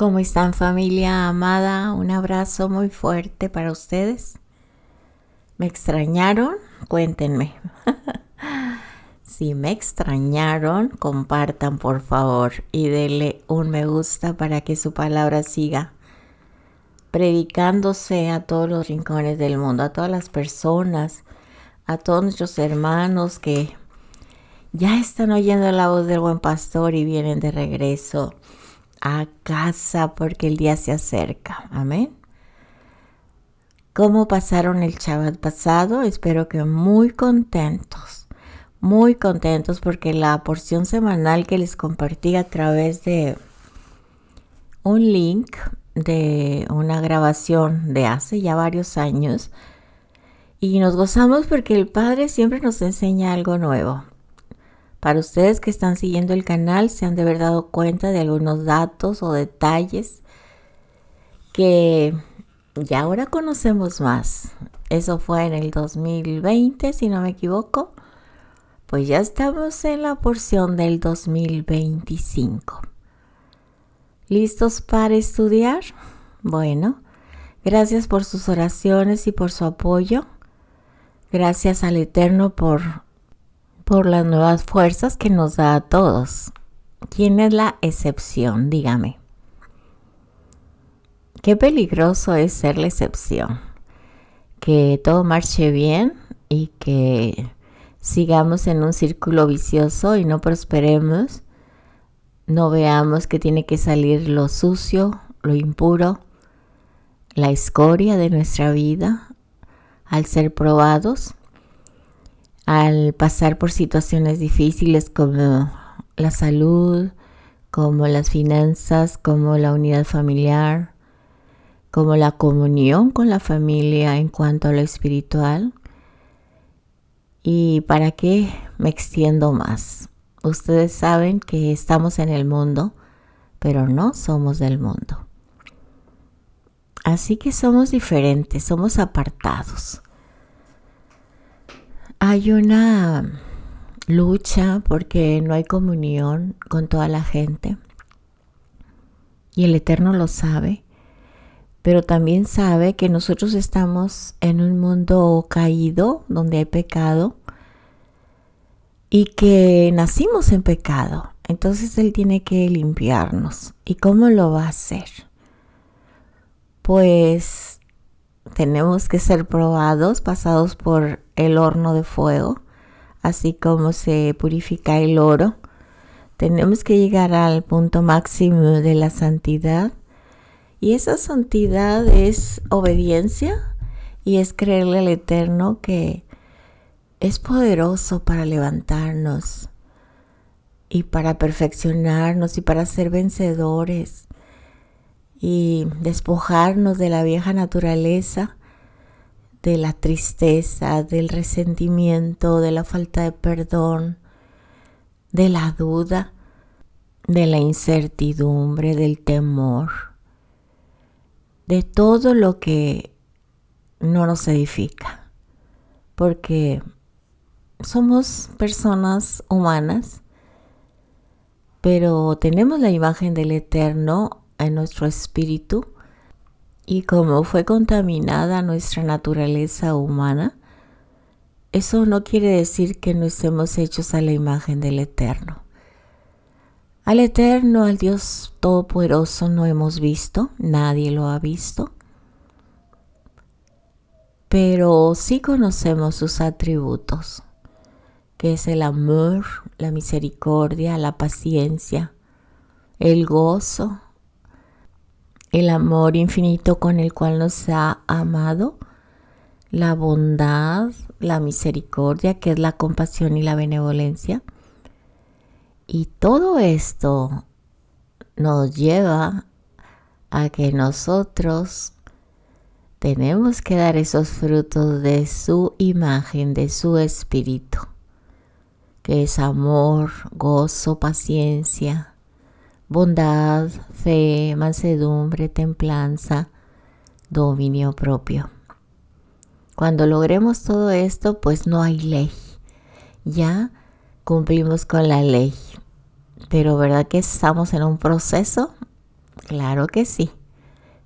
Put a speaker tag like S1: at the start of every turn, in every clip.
S1: ¿Cómo están, familia amada? Un abrazo muy fuerte para ustedes. ¿Me extrañaron? Cuéntenme. Si me extrañaron, compartan por favor y denle un me gusta para que su palabra siga predicándose a todos los rincones del mundo, a todas las personas, a todos nuestros hermanos que ya están oyendo la voz del buen pastor y vienen de regreso a casa porque el día se acerca. Amén. ¿Cómo pasaron el Shabbat pasado? Espero que muy contentos porque la porción semanal que les compartí a través de un link de una grabación de hace ya varios años, y nos gozamos porque el Padre siempre nos enseña algo nuevo. Para ustedes que están siguiendo el canal se han de haber dado cuenta de algunos datos o detalles que ya ahora conocemos más. Eso fue en el 2020, si no me equivoco. Pues ya estamos en la porción del 2025. ¿Listos para estudiar? Bueno, gracias por sus oraciones y por su apoyo. Gracias al Eterno por las nuevas fuerzas que nos da a todos. ¿Quién es la excepción? Dígame. Qué peligroso es ser la excepción. Que todo marche bien y que sigamos en un círculo vicioso y no prosperemos. No veamos que tiene que salir lo sucio, lo impuro, la escoria de nuestra vida al ser probados, al pasar por situaciones difíciles como la salud, como las finanzas, como la unidad familiar, como la comunión con la familia en cuanto a lo espiritual. ¿Y para qué me extiendo más? Ustedes saben que estamos en el mundo, pero no somos del mundo. Así que somos diferentes, somos apartados. Hay una lucha porque no hay comunión con toda la gente. Y el Eterno lo sabe. Pero también sabe que nosotros estamos en un mundo caído, donde hay pecado, y que nacimos en pecado. Entonces Él tiene que limpiarnos. ¿Y cómo lo va a hacer? Pues tenemos que ser probados, pasados por el horno de fuego, así como se purifica el oro. Tenemos que llegar al punto máximo de la santidad. Y esa santidad es obediencia y es creerle al Eterno que es poderoso para levantarnos y para perfeccionarnos y para ser vencedores y despojarnos de la vieja naturaleza, de la tristeza, del resentimiento, de la falta de perdón, de la duda, de la incertidumbre, del temor, de todo lo que no nos edifica, porque somos personas humanas, pero tenemos la imagen del Eterno en nuestro espíritu, y como fue contaminada nuestra naturaleza humana, eso no quiere decir que no estemos hechos a la imagen del Eterno. Al Eterno, al Dios Todopoderoso no hemos visto, nadie lo ha visto, pero sí conocemos sus atributos, que es el amor, la misericordia, la paciencia, el gozo, el amor infinito con el cual nos ha amado, la bondad, la misericordia, que es la compasión y la benevolencia. Y todo esto nos lleva a que nosotros tenemos que dar esos frutos de su imagen, de su espíritu, que es amor, gozo, paciencia, bondad, fe, mansedumbre, templanza, dominio propio. Cuando logremos todo esto, pues no hay ley. Ya cumplimos con la ley. Pero ¿verdad que estamos en un proceso? Claro que sí,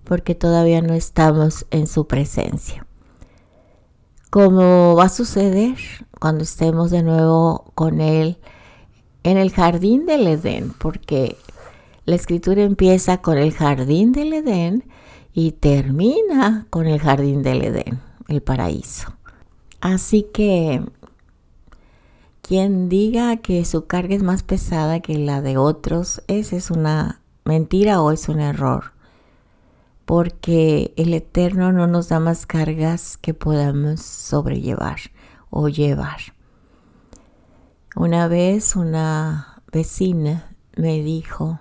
S1: porque todavía no estamos en su presencia. ¿Cómo va a suceder cuando estemos de nuevo con Él en el jardín del Edén? Porque la escritura empieza con el jardín del Edén y termina con el jardín del Edén, el paraíso. Así que quien diga que su carga es más pesada que la de otros, esa es una mentira o es un error. Porque el Eterno no nos da más cargas que podamos sobrellevar o llevar. Una vez una vecina me dijo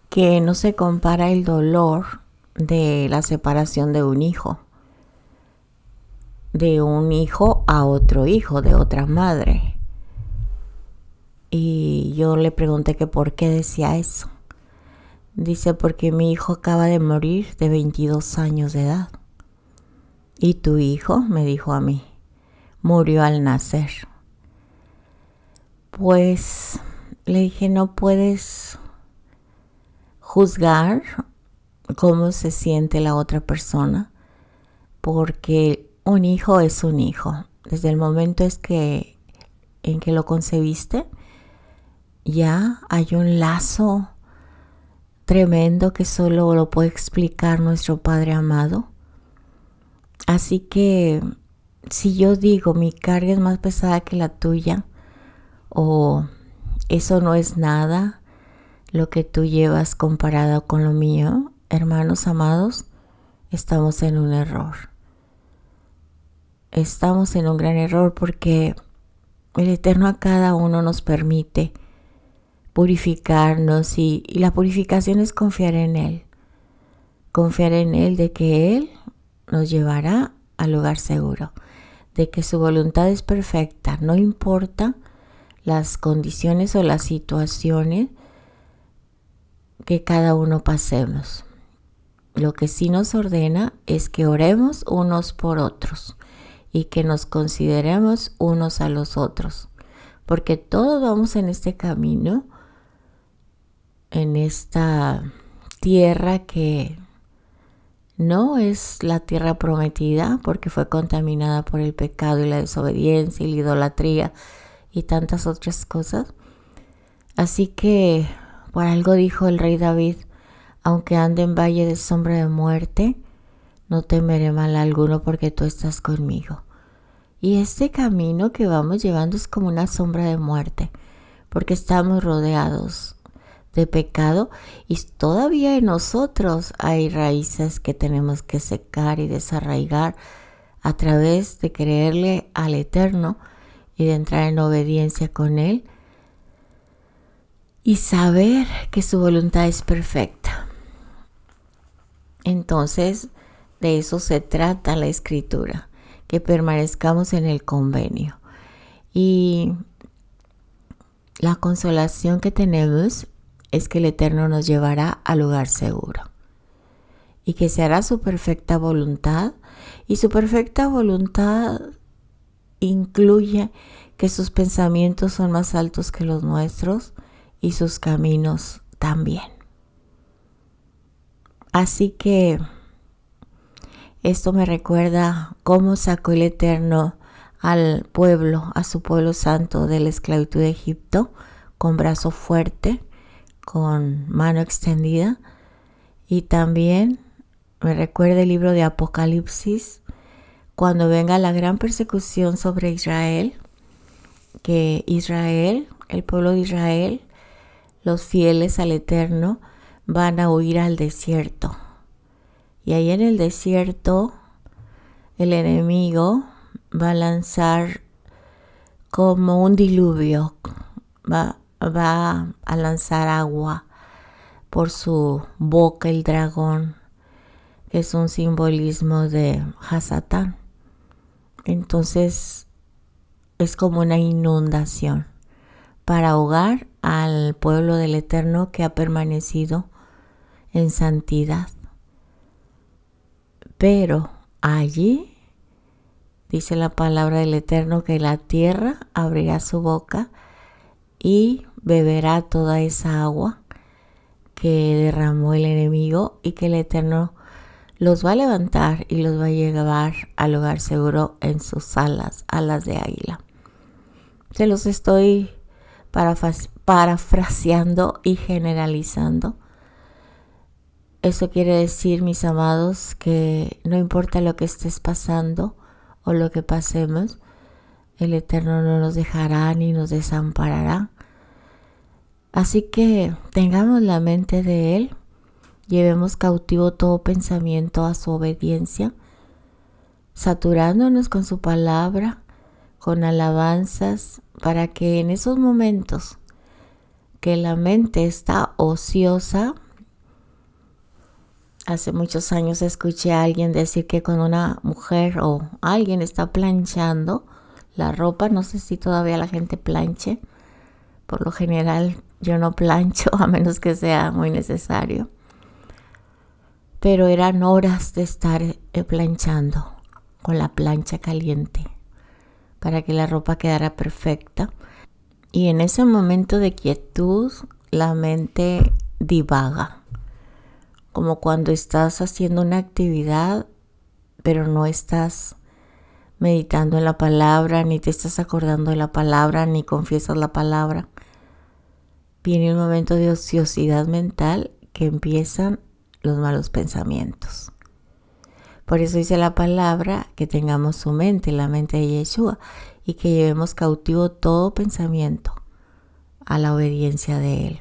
S1: que no se compara el dolor de la separación de un hijo a otro hijo, de otra madre. Y yo le pregunté que por qué decía eso. Dice, porque mi hijo acaba de morir de 22 años de edad. ¿Y tu hijo? Me dijo a mí. Murió al nacer. Pues le dije, no puedes juzgar cómo se siente la otra persona, porque un hijo es un hijo. Desde el momento en que lo concebiste, ya hay un lazo tremendo que solo lo puede explicar nuestro Padre amado. Así que si yo digo mi carga es más pesada que la tuya, o eso no es nada lo que tú llevas comparado con lo mío, hermanos amados, estamos en un error. Estamos en un gran error porque el Eterno a cada uno nos permite purificarnos y la purificación es confiar en Él. Confiar en Él de que Él nos llevará al lugar seguro, de que su voluntad es perfecta, no importa las condiciones o las situaciones que cada uno pasemos. Lo que sí nos ordena es que oremos unos por otros y que nos consideremos unos a los otros, porque todos vamos en este camino, en esta tierra que no es la tierra prometida, porque fue contaminada por el pecado y la desobediencia y la idolatría y tantas otras cosas. Así que por algo dijo el rey David, aunque ande en valle de sombra de muerte, no temeré mal alguno porque tú estás conmigo. Y este camino que vamos llevando es como una sombra de muerte, porque estamos rodeados de pecado y todavía en nosotros hay raíces que tenemos que secar y desarraigar a través de creerle al Eterno y de entrar en obediencia con Él y saber que su voluntad es perfecta. Entonces, de eso se trata la Escritura, que permanezcamos en el convenio. Y la consolación que tenemos es que el Eterno nos llevará al lugar seguro y que se hará su perfecta voluntad, y su perfecta voluntad incluye que sus pensamientos son más altos que los nuestros y sus caminos también. Así que esto me recuerda cómo sacó el Eterno al pueblo, a su pueblo santo, de la esclavitud de Egipto, con brazo fuerte, con mano extendida. Y también me recuerda el libro de Apocalipsis, cuando venga la gran persecución sobre Israel, que Israel, el pueblo de Israel, los fieles al Eterno, van a huir al desierto. Y ahí en el desierto, el enemigo va a lanzar como un diluvio, va a lanzar agua por su boca, el dragón, que es un simbolismo de Hasatán. Entonces es como una inundación para ahogar al pueblo del Eterno que ha permanecido en santidad. Pero allí dice la palabra del Eterno que la tierra abrirá su boca y beberá toda esa agua que derramó el enemigo y que el Eterno los va a levantar y los va a llevar al lugar seguro en sus alas de águila. Se los estoy parafraseando y generalizando. Eso quiere decir, mis amados, que no importa lo que estés pasando o lo que pasemos, el Eterno no nos dejará ni nos desamparará. Así que tengamos la mente de Él, llevemos cautivo todo pensamiento a su obediencia, saturándonos con su palabra, con alabanzas, para que en esos momentos que la mente está ociosa. Hace muchos años escuché a alguien decir que cuando una mujer o alguien está planchando la ropa, no sé si todavía la gente planche, por lo general yo no plancho a menos que sea muy necesario, pero eran horas de estar planchando con la plancha caliente para que la ropa quedara perfecta. Y en ese momento de quietud la mente divaga, como cuando estás haciendo una actividad pero no estás meditando en la palabra, ni te estás acordando de la palabra, ni confiesas la palabra. Viene un momento de ociosidad mental que empiezan los malos pensamientos. Por eso dice la palabra que tengamos su mente, la mente de Yeshua, y que llevemos cautivo todo pensamiento a la obediencia de Él.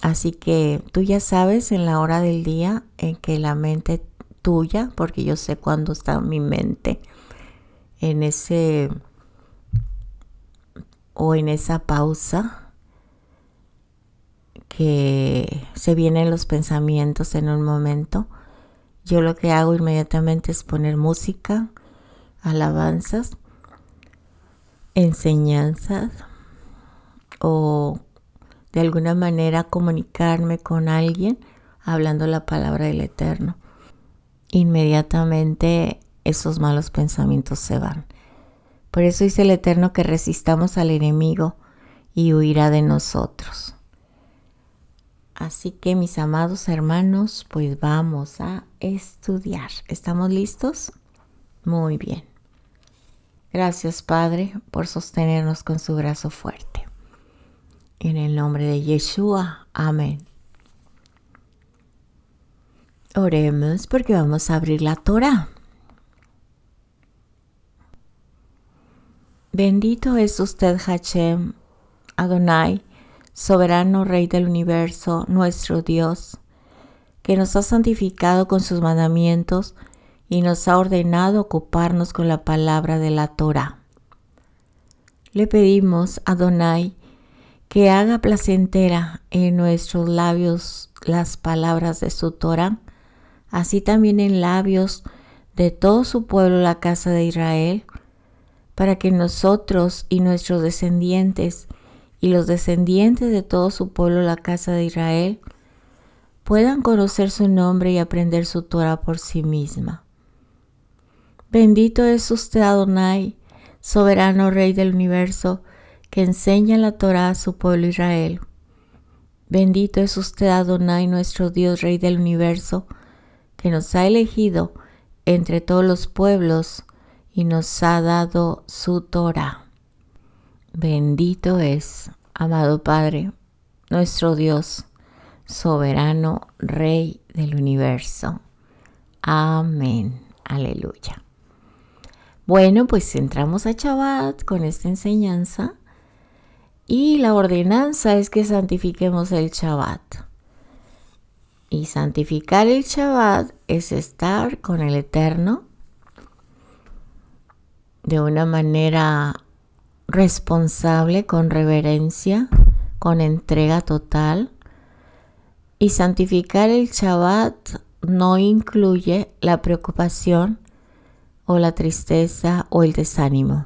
S1: Así que tú ya sabes en la hora del día en que la mente tuya, porque yo sé cuándo está mi mente en esa pausa que se vienen los pensamientos en un momento. Yo lo que hago inmediatamente es poner música, alabanzas, enseñanzas o de alguna manera comunicarme con alguien hablando la palabra del Eterno. Inmediatamente esos malos pensamientos se van. Por eso dice el Eterno que resistamos al enemigo y huirá de nosotros. Así que mis amados hermanos, pues vamos a estudiar. ¿Estamos listos? Muy bien. Gracias, Padre, por sostenernos con su brazo fuerte. En el nombre de Yeshua, amén. Oremos porque vamos a abrir la Torá. Bendito es usted, Hashem, Adonai, soberano Rey del universo, nuestro Dios, que nos ha santificado con sus mandamientos y nos ha ordenado ocuparnos con la palabra de la Torá. Le pedimos, Adonai, que haga placentera en nuestros labios las palabras de su Torá, así también en labios de todo su pueblo, la casa de Israel, para que nosotros y nuestros descendientes y los descendientes de todo su pueblo, la casa de Israel, puedan conocer su nombre y aprender su Torá por sí misma. Bendito es usted, Adonai, soberano Rey del universo, que enseña la Torá a su pueblo Israel. Bendito es usted, Adonai, nuestro Dios, Rey del universo, que nos ha elegido entre todos los pueblos y nos ha dado su Torá. Bendito es, amado Padre, nuestro Dios, soberano Rey del universo. Amén. Aleluya. Bueno, pues entramos a Shabbat con esta enseñanza y la ordenanza es que santifiquemos el Shabbat. Y santificar el Shabbat es estar con el Eterno de una manera responsable, con reverencia, con entrega total. Y santificar el Shabbat no incluye la preocupación o la tristeza o el desánimo.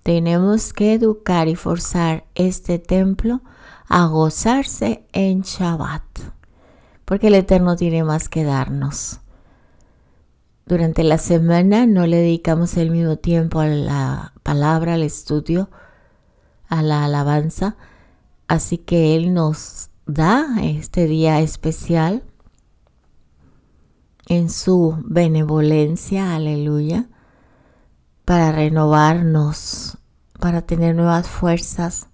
S1: Tenemos que educar y forzar este templo a gozarse en Shabbat, porque el Eterno tiene más que darnos. Durante la semana no le dedicamos el mismo tiempo a la palabra, al estudio, a la alabanza, así que Él nos da este día especial en su benevolencia, aleluya, para renovarnos, para tener nuevas fuerzas,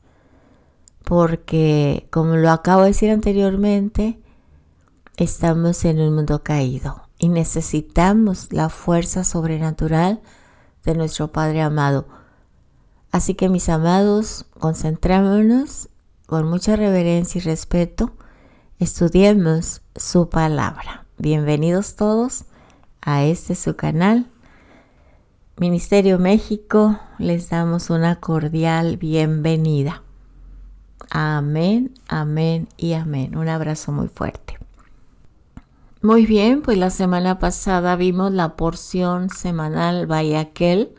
S1: porque como lo acabo de decir anteriormente, estamos en un mundo caído y necesitamos la fuerza sobrenatural de nuestro Padre amado. Así que mis amados, concentrémonos con mucha reverencia y respeto, estudiemos su palabra. Bienvenidos todos a su canal, Ministerio México. Les damos una cordial bienvenida. Amén, amén y amén. Un abrazo muy fuerte. Muy bien, pues la semana pasada vimos la porción semanal Vaya Aquel,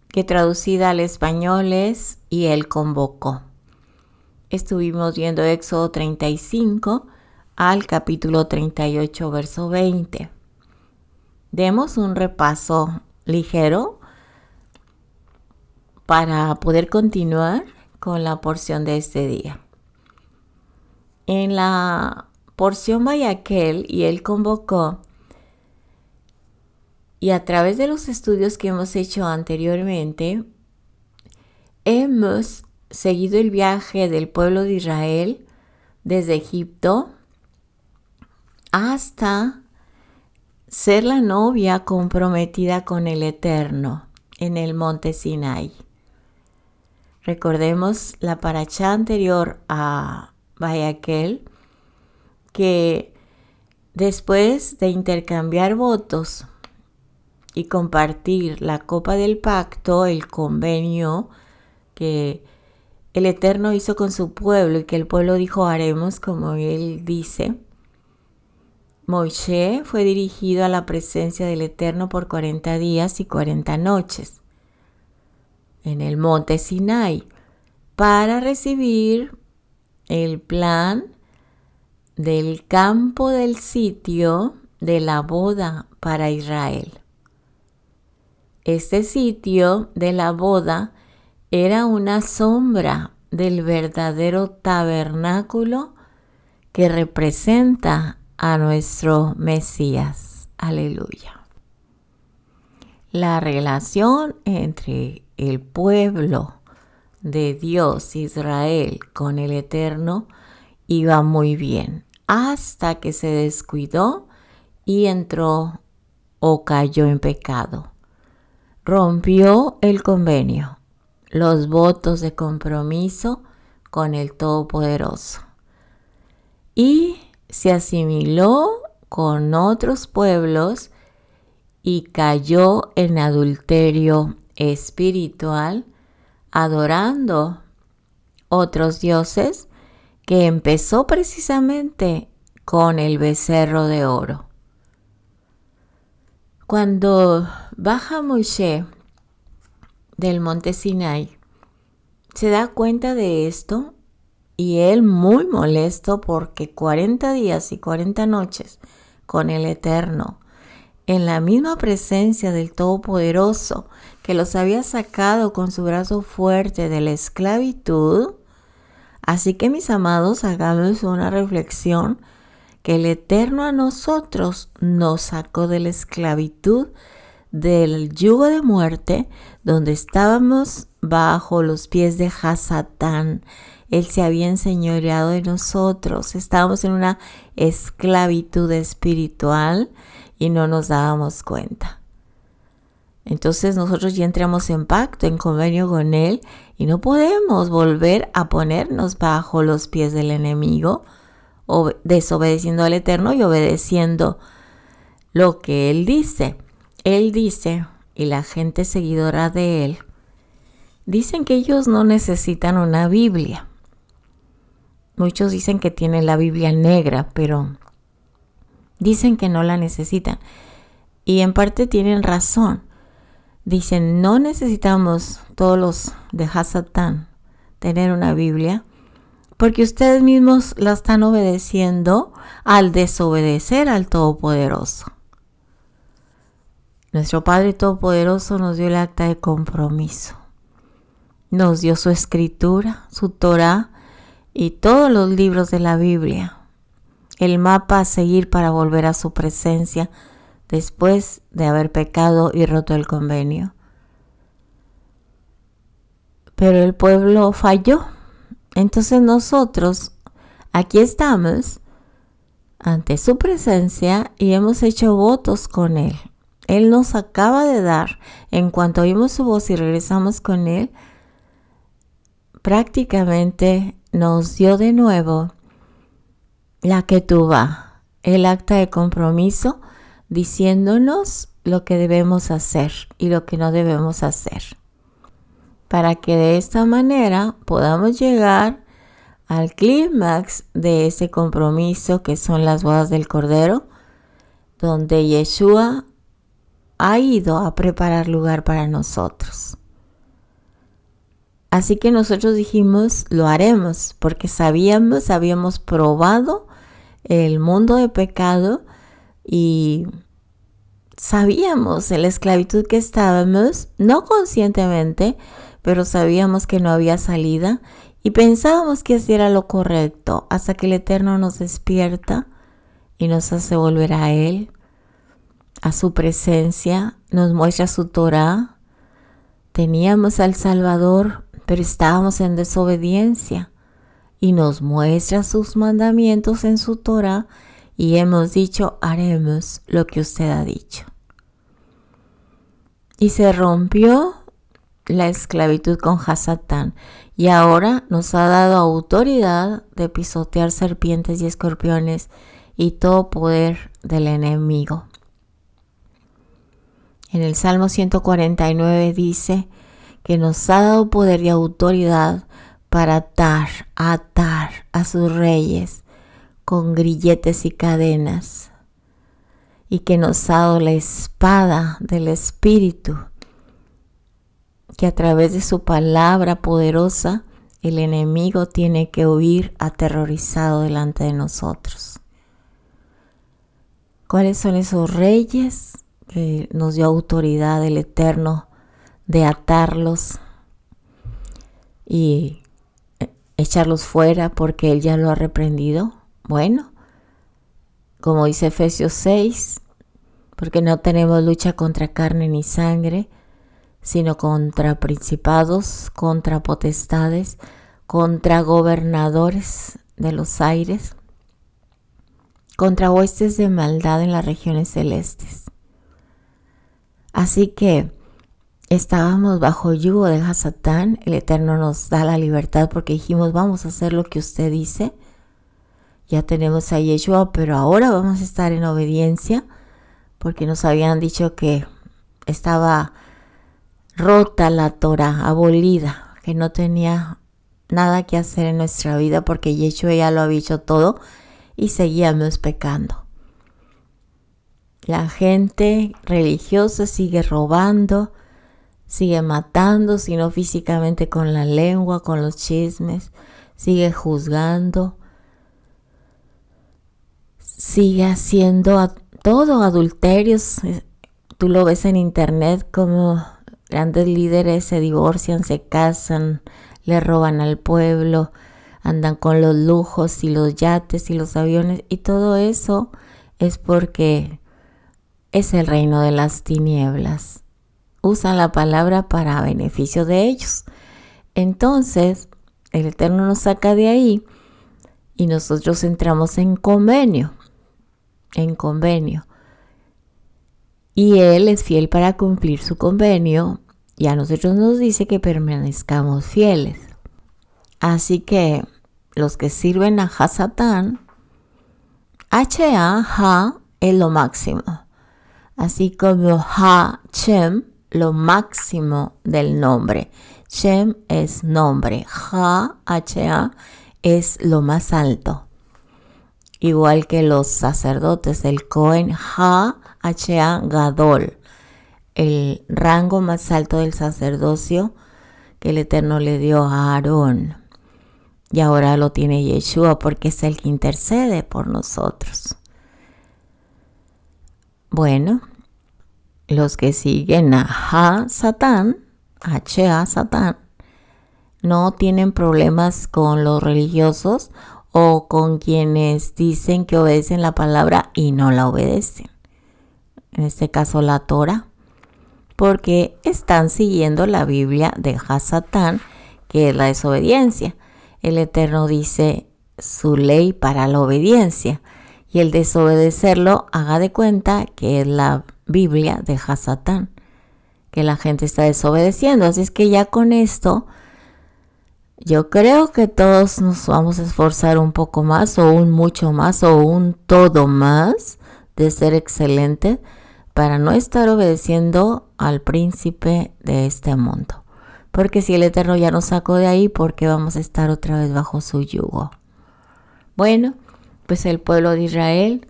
S1: que traducida al español es "y él convocó". Estuvimos viendo Éxodo 35 al capítulo 38, verso 20. Demos un repaso ligero para poder continuar con la porción de este día. En la porción Vaya Aquel y él convocó, y a través de los estudios que hemos hecho anteriormente, hemos seguido el viaje del pueblo de Israel desde Egipto hasta ser la novia comprometida con el Eterno en el monte Sinai. Recordemos la parashá anterior a Vaya Aquel, que después de intercambiar votos y compartir la copa del pacto, el convenio que el Eterno hizo con su pueblo y que el pueblo dijo haremos como él dice, Moisés fue dirigido a la presencia del Eterno por 40 días y 40 noches en el monte Sinai para recibir el plan del campo del sitio de la boda para Israel. Este sitio de la boda era una sombra del verdadero tabernáculo que representa a nuestro Mesías. Aleluya. La relación entre el pueblo de Dios, Israel, con el Eterno iba muy bien, hasta que se descuidó y entró o cayó en pecado. Rompió el convenio, los votos de compromiso con el Todopoderoso, y se asimiló con otros pueblos y cayó en adulterio espiritual, adorando otros dioses, que empezó precisamente con el becerro de oro. Cuando baja Moisés del monte Sinai, se da cuenta de esto y él muy molesto porque 40 días y 40 noches con el Eterno, en la misma presencia del Todopoderoso que los había sacado con su brazo fuerte de la esclavitud. Así que mis amados, hagamos una reflexión que el Eterno a nosotros nos sacó de la esclavitud, del yugo de muerte, donde estábamos bajo los pies de Hasatán. Él se había enseñoreado de nosotros. Estábamos en una esclavitud espiritual y no nos dábamos cuenta. Entonces nosotros ya entramos en pacto, en convenio con Él, y no podemos volver a ponernos bajo los pies del enemigo, desobedeciendo al Eterno y obedeciendo lo que Él dice. Él dice, y la gente seguidora de Él, dicen que ellos no necesitan una Biblia. Muchos dicen que tienen la Biblia negra, pero dicen que no la necesitan. Y en parte tienen razón. Dicen, no necesitamos todos los de Hasatán tener una Biblia, porque ustedes mismos la están obedeciendo al desobedecer al Todopoderoso. Nuestro Padre Todopoderoso nos dio el acta de compromiso. Nos dio su escritura, su Torá, y todos los libros de la Biblia, el mapa a seguir para volver a su presencia después de haber pecado y roto el convenio. Pero el pueblo falló. Entonces nosotros aquí estamos ante su presencia y hemos hecho votos con Él. Él nos acaba de dar, en cuanto oímos su voz y regresamos con Él, prácticamente nos dio de nuevo la ketubá, el acta de compromiso, diciéndonos lo que debemos hacer y lo que no debemos hacer, para que de esta manera podamos llegar al clímax de ese compromiso que son las bodas del Cordero, donde Yeshua ha ido a preparar lugar para nosotros. Así que nosotros dijimos, lo haremos, porque habíamos probado el mundo de pecado y sabíamos en la esclavitud que estábamos, no conscientemente, pero sabíamos que no había salida y pensábamos que así era lo correcto, hasta que el Eterno nos despierta y nos hace volver a Él, a su presencia, nos muestra su Torá. Teníamos al Salvador, pero estábamos en desobediencia, y nos muestra sus mandamientos en su Torá, y hemos dicho, haremos lo que usted ha dicho. Y se rompió la esclavitud con Hasatán, y ahora nos ha dado autoridad de pisotear serpientes y escorpiones y todo poder del enemigo. En el Salmo 149 dice que nos ha dado poder y autoridad para atar a sus reyes con grilletes y cadenas, y que nos ha dado la espada del Espíritu, que a través de su palabra poderosa el enemigo tiene que huir aterrorizado delante de nosotros. ¿Cuáles son esos reyes que nos dio autoridad el Eterno de atarlos y echarlos fuera porque Él ya lo ha reprendido? Bueno, como dice Efesios 6, porque no tenemos lucha contra carne ni sangre, sino contra principados, contra potestades, contra gobernadores de los aires, contra huestes de maldad en las regiones celestes. Así que estábamos bajo yugo de Hasatán. El Eterno nos da la libertad porque dijimos, vamos a hacer lo que usted dice. Ya tenemos a Yeshua, pero ahora vamos a estar en obediencia, porque nos habían dicho que estaba rota la Torah, abolida, que no tenía nada que hacer en nuestra vida porque Yeshua ya lo había hecho todo y seguíamos pecando. La gente religiosa sigue robando, sigue matando, sino físicamente con la lengua, con los chismes, sigue juzgando, sigue haciendo todo adulterios. Tú lo ves en internet como grandes líderes se divorcian, se casan, le roban al pueblo, andan con los lujos y los yates y los aviones, y todo eso es porque es el reino de las tinieblas. Usan la palabra para beneficio de ellos. Entonces, el Eterno nos saca de ahí y nosotros entramos en convenio. Y Él es fiel para cumplir su convenio y a nosotros nos dice que permanezcamos fieles. Así que los que sirven a Hasatán, Ha es lo máximo. Así como Shem, lo máximo del nombre. Shem es nombre. Ha es lo más alto. Igual que los sacerdotes, el Cohen Gadol, el rango más alto del sacerdocio que el Eterno le dio a Aarón. Y ahora lo tiene Yeshua porque es el que intercede por nosotros. Bueno, los que siguen a Satán, no tienen problemas con los religiosos o con quienes dicen que obedecen la palabra y no la obedecen. En este caso la Torah, porque están siguiendo la Biblia de Hasatán, que es la desobediencia. El Eterno dice su ley para la obediencia, y el desobedecerlo, haga de cuenta que es la Biblia de Hasatán, que la gente está desobedeciendo. Así es que ya con esto, yo creo que todos nos vamos a esforzar un poco más, o un mucho más, o un todo más de ser excelente, para no estar obedeciendo al príncipe de este mundo. Porque si el Eterno ya nos sacó de ahí, ¿por qué vamos a estar otra vez bajo su yugo? Bueno, pues el pueblo de Israel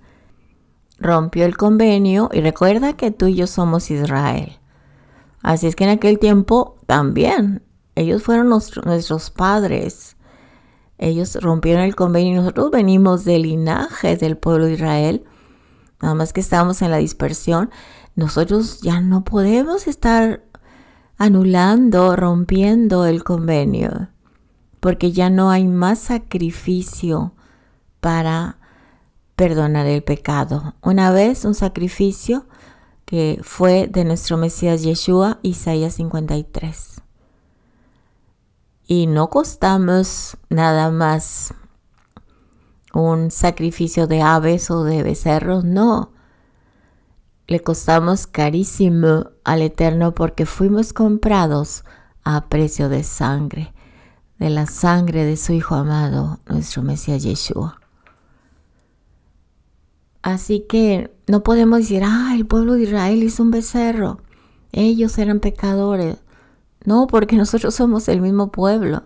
S1: rompió el convenio, y recuerda que tú y yo somos Israel. Así es que en aquel tiempo también, ellos fueron nuestros padres. Ellos rompieron el convenio y nosotros venimos del linaje del pueblo de Israel. Nada más que estamos en la dispersión. Nosotros ya no podemos estar anulando, rompiendo el convenio, porque ya no hay más sacrificio para perdonar el pecado. Una vez un sacrificio que fue de nuestro Mesías Yeshua, Isaías 53. Y no costamos nada más un sacrificio de aves o de becerros, no. Le costamos carísimo al Eterno, porque fuimos comprados a precio de sangre, de la sangre de su Hijo amado, nuestro Mesías Yeshua. Así que no podemos decir, el pueblo de Israel hizo un becerro, ellos eran pecadores. No, porque nosotros somos el mismo pueblo.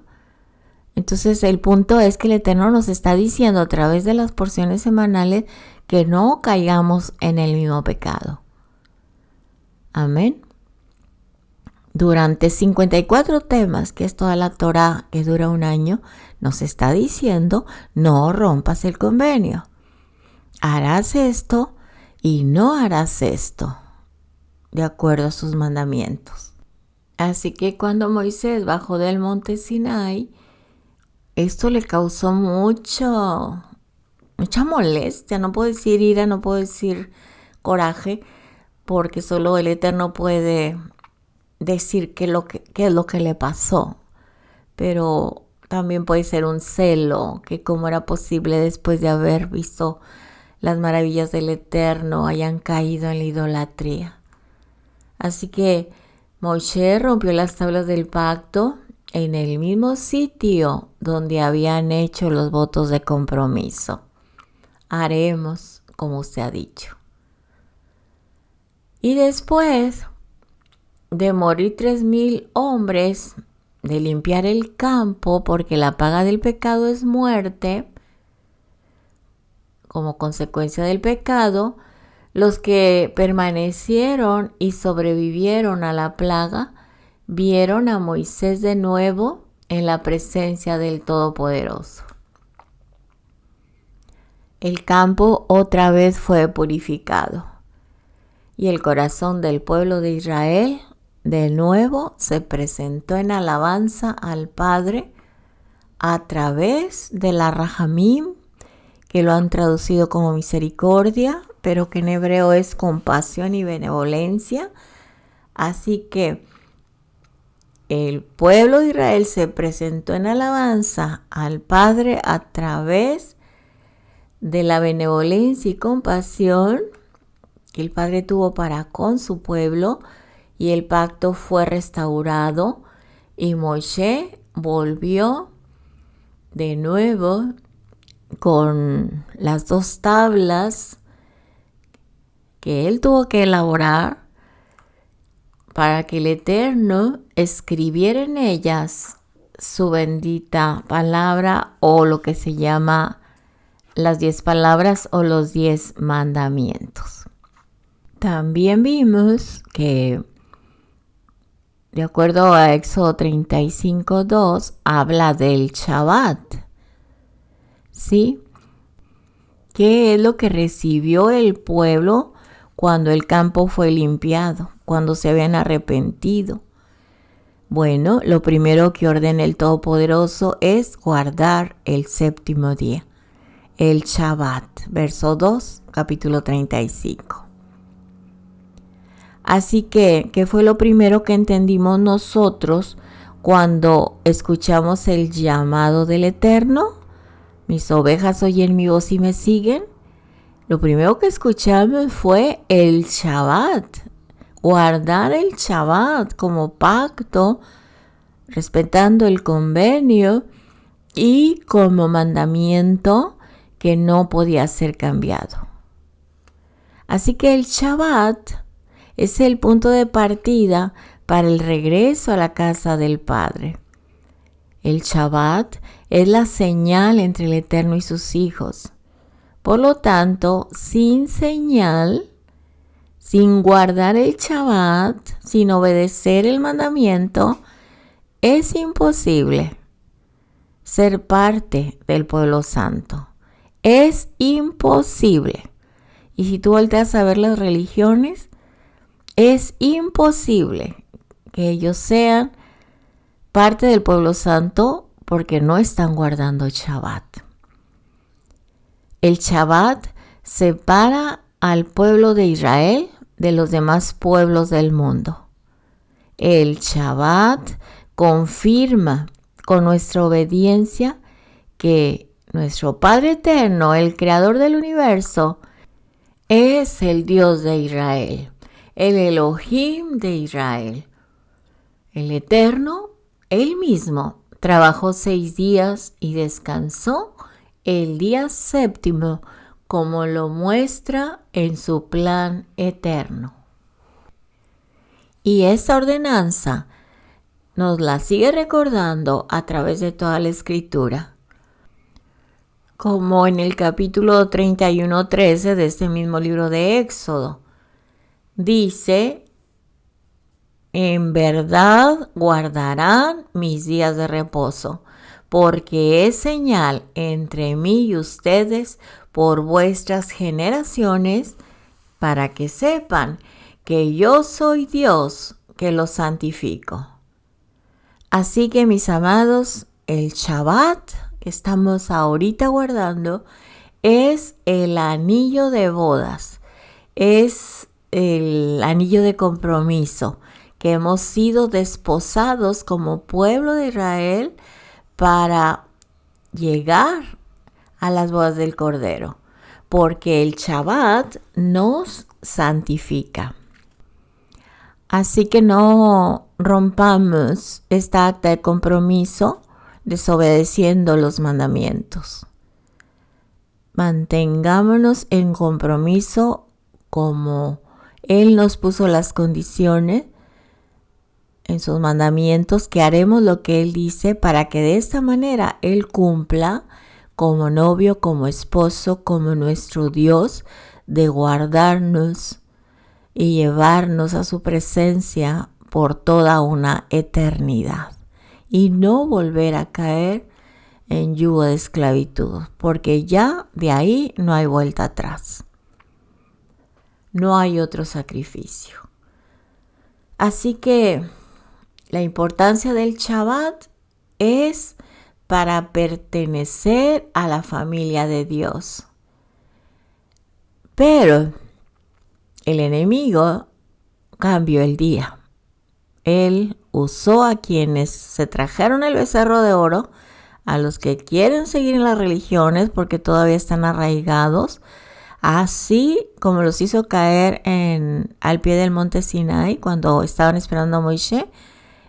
S1: Entonces el punto es que el Eterno nos está diciendo a través de las porciones semanales que no caigamos en el mismo pecado. Amén. Durante 54 temas, que es toda la Torah que dura un año, nos está diciendo: no rompas el convenio. Harás esto y no harás esto, de acuerdo a sus mandamientos. Así que cuando Moisés bajó del monte Sinai, esto le causó mucha molestia. No puedo decir ira, no puedo decir coraje, porque solo el Eterno puede decir qué es lo que le pasó. Pero también puede ser un celo, que cómo era posible después de haber visto las maravillas del Eterno hayan caído en la idolatría. Así que Moshe rompió las tablas del pacto en el mismo sitio donde habían hecho los votos de compromiso. Haremos como usted ha dicho. Y después de morir 3,000 hombres, de limpiar el campo, porque la paga del pecado es muerte, como consecuencia del pecado, los que permanecieron y sobrevivieron a la plaga vieron a Moisés de nuevo en la presencia del Todopoderoso. El campo otra vez fue purificado y el corazón del pueblo de Israel de nuevo se presentó en alabanza al Padre a través de la Rahamim, que lo han traducido como misericordia, pero que en hebreo es compasión y benevolencia. Así que el pueblo de Israel se presentó en alabanza al Padre a través de la benevolencia y compasión que el Padre tuvo para con su pueblo, y el pacto fue restaurado y Moshe volvió de nuevo con las 2 tablas que él tuvo que elaborar para que el Eterno escribiera en ellas su bendita palabra, o lo que se llama las 10 palabras o los 10 mandamientos. También vimos que, de acuerdo a Éxodo 35:2, habla del Shabbat. ¿Sí? ¿Qué es lo que recibió el pueblo cuando el campo fue limpiado, cuando se habían arrepentido? Bueno, lo primero que ordena el Todopoderoso es guardar el séptimo día, el Shabbat, verso 2, capítulo 35. Así que, ¿qué fue lo primero que entendimos nosotros cuando escuchamos el llamado del Eterno? Mis ovejas oyen mi voz y me siguen. Lo primero que escuchamos fue el Shabbat, guardar el Shabbat como pacto, respetando el convenio y como mandamiento que no podía ser cambiado. Así que el Shabbat es el punto de partida para el regreso a la casa del Padre. El Shabbat es la señal entre el Eterno y sus hijos. Por lo tanto, sin señal, sin guardar el Shabbat, sin obedecer el mandamiento, es imposible ser parte del pueblo santo. Es imposible. Y si tú volteas a ver las religiones, es imposible que ellos sean parte del pueblo santo porque no están guardando el Shabbat. El Shabbat separa al pueblo de Israel de los demás pueblos del mundo. El Shabbat confirma con nuestra obediencia que nuestro Padre Eterno, el Creador del universo, es el Dios de Israel, el Elohim de Israel. El Eterno, Él mismo, trabajó 6 días y descansó el día séptimo, como lo muestra en su plan eterno. Y esta ordenanza nos la sigue recordando a través de toda la Escritura. Como en el capítulo 31:13 de este mismo libro de Éxodo. Dice: en verdad guardarán mis días de reposo, porque es señal entre mí y ustedes por vuestras generaciones, para que sepan que yo soy Dios que los santifico. Así que, mis amados, el Shabbat que estamos ahorita guardando es el anillo de bodas, es el anillo de compromiso, que hemos sido desposados como pueblo de Israel para llegar a las bodas del Cordero, porque el Shabbat nos santifica. Así que no rompamos esta acta de compromiso desobedeciendo los mandamientos. Mantengámonos en compromiso como Él nos puso las condiciones en sus mandamientos, que haremos lo que Él dice para que de esta manera Él cumpla como novio, como esposo, como nuestro Dios, de guardarnos y llevarnos a su presencia por toda una eternidad y no volver a caer en yugo de esclavitud, porque ya de ahí no hay vuelta atrás. No hay otro sacrificio. Así que la importancia del Shabbat es para pertenecer a la familia de Dios. Pero el enemigo cambió el día. Él usó a quienes se trajeron el becerro de oro, a los que quieren seguir en las religiones porque todavía están arraigados, así como los hizo caer al pie del monte Sinai cuando estaban esperando a Moisés.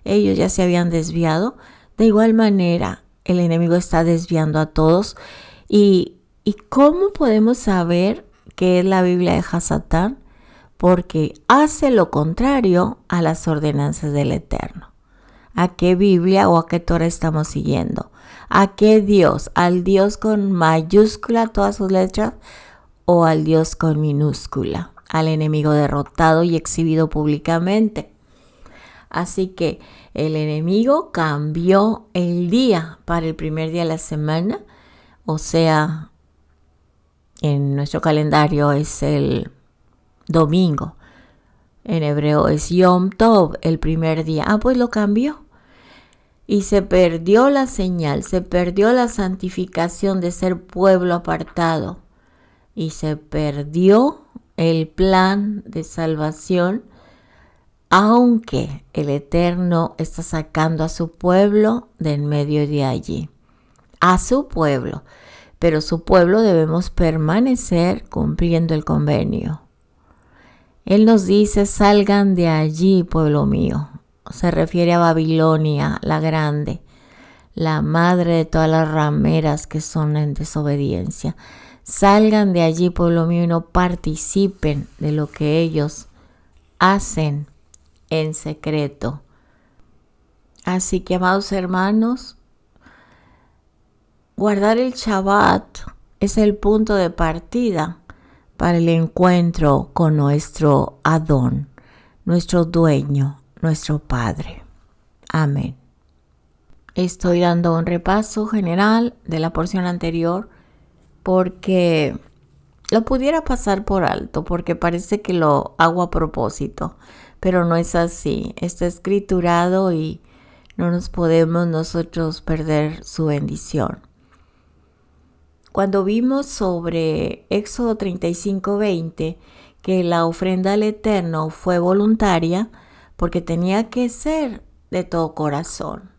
S1: Ellos ya se habían desviado. De igual manera, el enemigo está desviando a todos. ¿Y cómo podemos saber qué es la Biblia de Hasatán? Porque hace lo contrario a las ordenanzas del Eterno. ¿A qué Biblia o a qué Torah estamos siguiendo? ¿A qué Dios? ¿Al Dios con mayúscula todas sus letras o al Dios con minúscula? Al enemigo derrotado y exhibido públicamente. Así que el enemigo cambió el día para el primer día de la semana, o sea, en nuestro calendario es el domingo. En hebreo es Yom Tov, el primer día. Pues lo cambió. Y se perdió la señal, se perdió la santificación de ser pueblo apartado. Y se perdió el plan de salvación, aunque el Eterno está sacando a su pueblo de en medio de allí. A su pueblo. Pero su pueblo debemos permanecer cumpliendo el convenio. Él nos dice, salgan de allí, pueblo mío. Se refiere a Babilonia, la grande, la madre de todas las rameras que son en desobediencia. Salgan de allí, pueblo mío, y no participen de lo que ellos hacen en secreto. Así que, amados hermanos, guardar el Shabbat es el punto de partida para el encuentro con nuestro Adón, nuestro dueño, nuestro Padre. Amén. Estoy dando un repaso general de la porción anterior porque lo pudiera pasar por alto, porque parece que lo hago a propósito, pero no es así. Está escriturado y no nos podemos nosotros perder su bendición. Cuando vimos sobre Éxodo 35:20 que la ofrenda al Eterno fue voluntaria porque tenía que ser de todo corazón.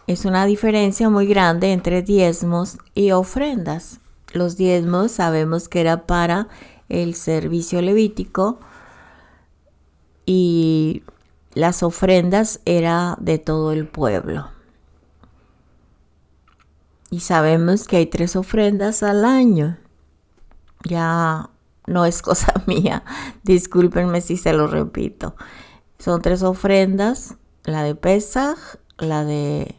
S1: Es una diferencia muy grande entre diezmos y ofrendas. Los diezmos sabemos que era para el servicio levítico y las ofrendas era de todo el pueblo. Y sabemos que hay 3 ofrendas al año. Ya no es cosa mía. Discúlpenme si se lo repito. Son 3 ofrendas. La de Pesaj, la de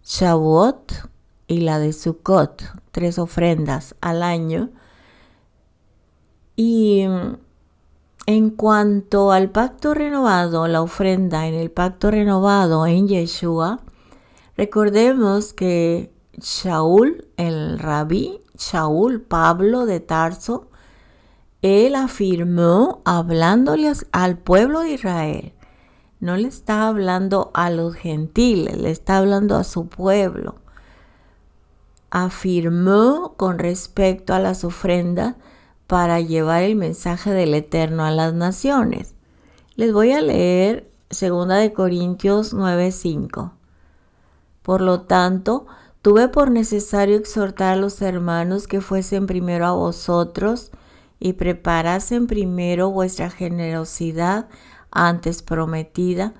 S1: Shavuot y la de Sukkot. 3 ofrendas al año. Y en cuanto al pacto renovado, la ofrenda en el pacto renovado en Yeshua, recordemos que Shaul, el rabí Shaul, Pablo de Tarso, él afirmó hablándole al pueblo de Israel. No le está hablando a los gentiles, le está hablando a su pueblo. Afirmó con respecto a las ofrendas para llevar el mensaje del Eterno a las naciones. Les voy a leer 2 Corintios 9:5. Por lo tanto, tuve por necesario exhortar a los hermanos que fuesen primero a vosotros y preparasen primero vuestra generosidad antes prometida,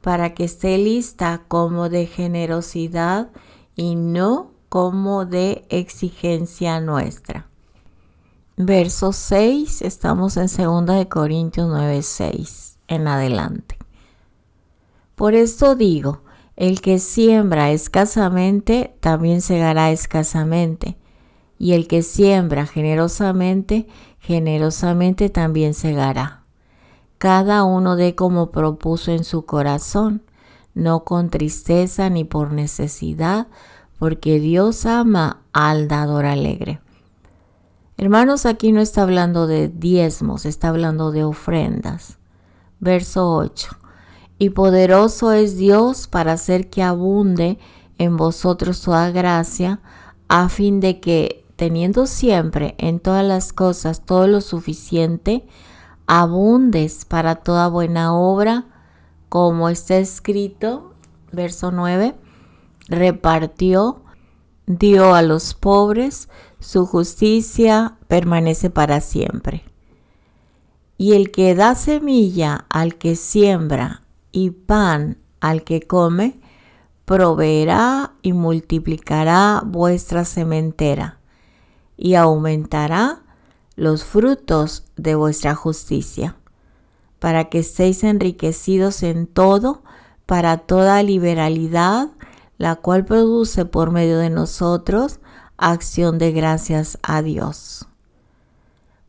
S1: para que esté lista como de generosidad y no como de exigencia nuestra. Verso 6, estamos en 2 Corintios 9:6 en adelante. Por esto digo, el que siembra escasamente, también segará escasamente. Y el que siembra generosamente, generosamente también segará. Cada uno dé como propuso en su corazón, no con tristeza ni por necesidad, porque Dios ama al dador alegre. Hermanos, aquí no está hablando de diezmos, está hablando de ofrendas. Verso 8. Y poderoso es Dios para hacer que abunde en vosotros toda gracia, a fin de que, teniendo siempre en todas las cosas todo lo suficiente, abundes para toda buena obra, como está escrito, verso 9, repartió, dio a los pobres, su justicia permanece para siempre. Y el que da semilla al que siembra, y pan al que come, proveerá y multiplicará vuestra sementera, y aumentará los frutos de vuestra justicia, para que estéis enriquecidos en todo, para toda liberalidad, la cual produce por medio de nosotros acción de gracias a Dios.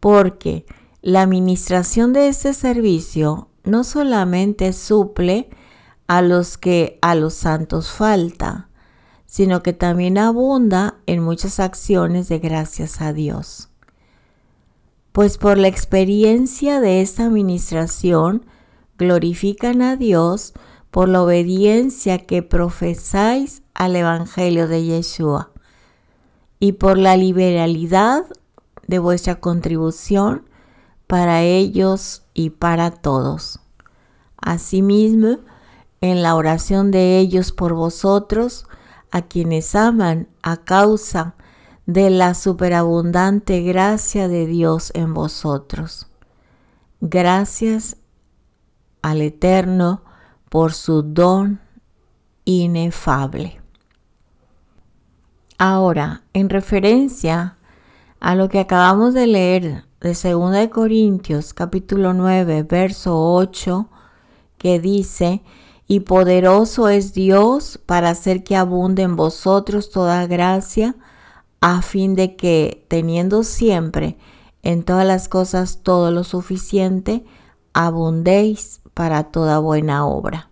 S1: Porque la administración de este servicio no solamente suple a los que a los santos falta, sino que también abunda en muchas acciones de gracias a Dios. Pues por la experiencia de esta administración glorifican a Dios por la obediencia que profesáis al Evangelio de Yeshua y por la liberalidad de vuestra contribución para ellos y para todos. Asimismo, en la oración de ellos por vosotros, a quienes aman a causa de la superabundante gracia de Dios en vosotros. Gracias al Eterno por su don inefable. Ahora, en referencia a lo que acabamos de leer de 2 Corintios capítulo 9, verso 8, que dice: y poderoso es Dios para hacer que abunde en vosotros toda gracia, a fin de que, teniendo siempre en todas las cosas todo lo suficiente, abundéis para toda buena obra.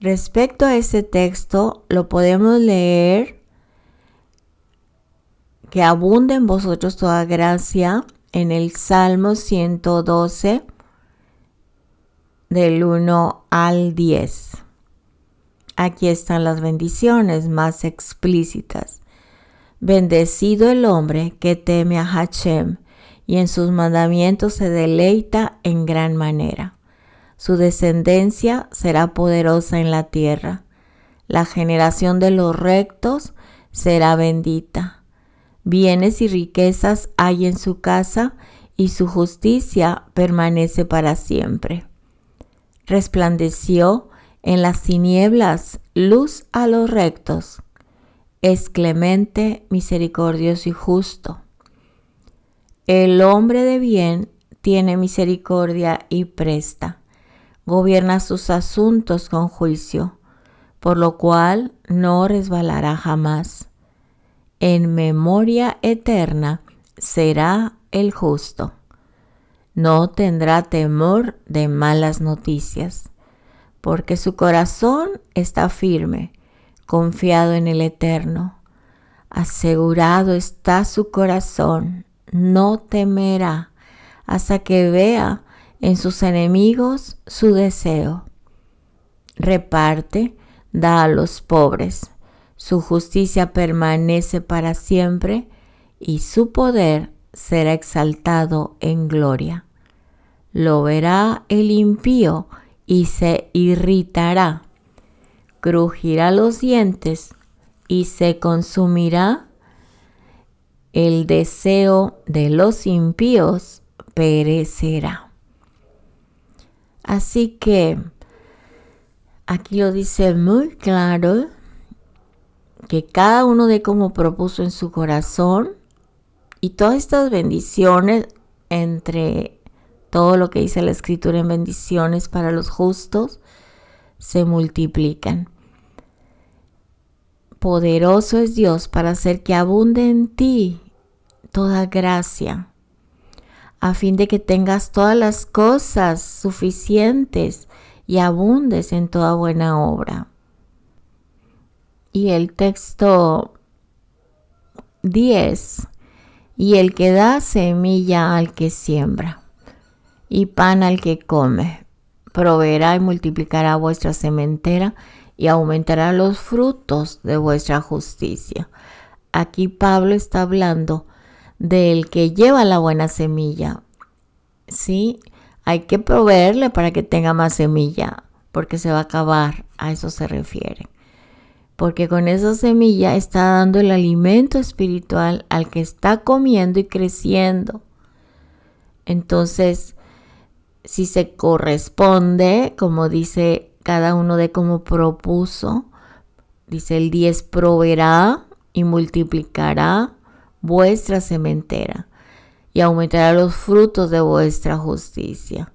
S1: Respecto a ese texto, lo podemos leer que abunde en vosotros toda gracia en el Salmo 112, del 1 al 10. Aquí están las bendiciones más explícitas. Bendecido el hombre que teme a Hashem y en sus mandamientos se deleita en gran manera. Su descendencia será poderosa en la tierra. La generación de los rectos será bendita. Bienes y riquezas hay en su casa y su justicia permanece para siempre. Resplandeció en las tinieblas luz a los rectos. Es clemente, misericordioso y justo. El hombre de bien tiene misericordia y presta. Gobierna sus asuntos con juicio, por lo cual no resbalará jamás. En memoria eterna será el justo. No tendrá temor de malas noticias, porque su corazón está firme, confiado en el Eterno. Asegurado está su corazón, no temerá hasta que vea en sus enemigos su deseo. Reparte, da a los pobres. Su justicia permanece para siempre y su poder será exaltado en gloria. Lo verá el impío y se irritará. Crujirá los dientes y se consumirá. El deseo de los impíos perecerá. Así que aquí lo dice muy claro, que cada uno dé como propuso en su corazón, y todas estas bendiciones, entre todo lo que dice la Escritura en bendiciones para los justos, se multiplican. Poderoso es Dios para hacer que abunde en ti toda gracia, a fin de que tengas todas las cosas suficientes y abundes en toda buena obra. Y el texto 10, y el que da semilla al que siembra y pan al que come, proveerá y multiplicará vuestra sementera y aumentará los frutos de vuestra justicia. Aquí Pablo está hablando del que lleva la buena semilla. Sí, hay que proveerle para que tenga más semilla, porque se va a acabar, a eso se refiere. Porque con esa semilla está dando el alimento espiritual al que está comiendo y creciendo. Entonces, si se corresponde, como dice cada uno de como propuso, dice el 10, proveerá y multiplicará vuestra sementera y aumentará los frutos de vuestra justicia,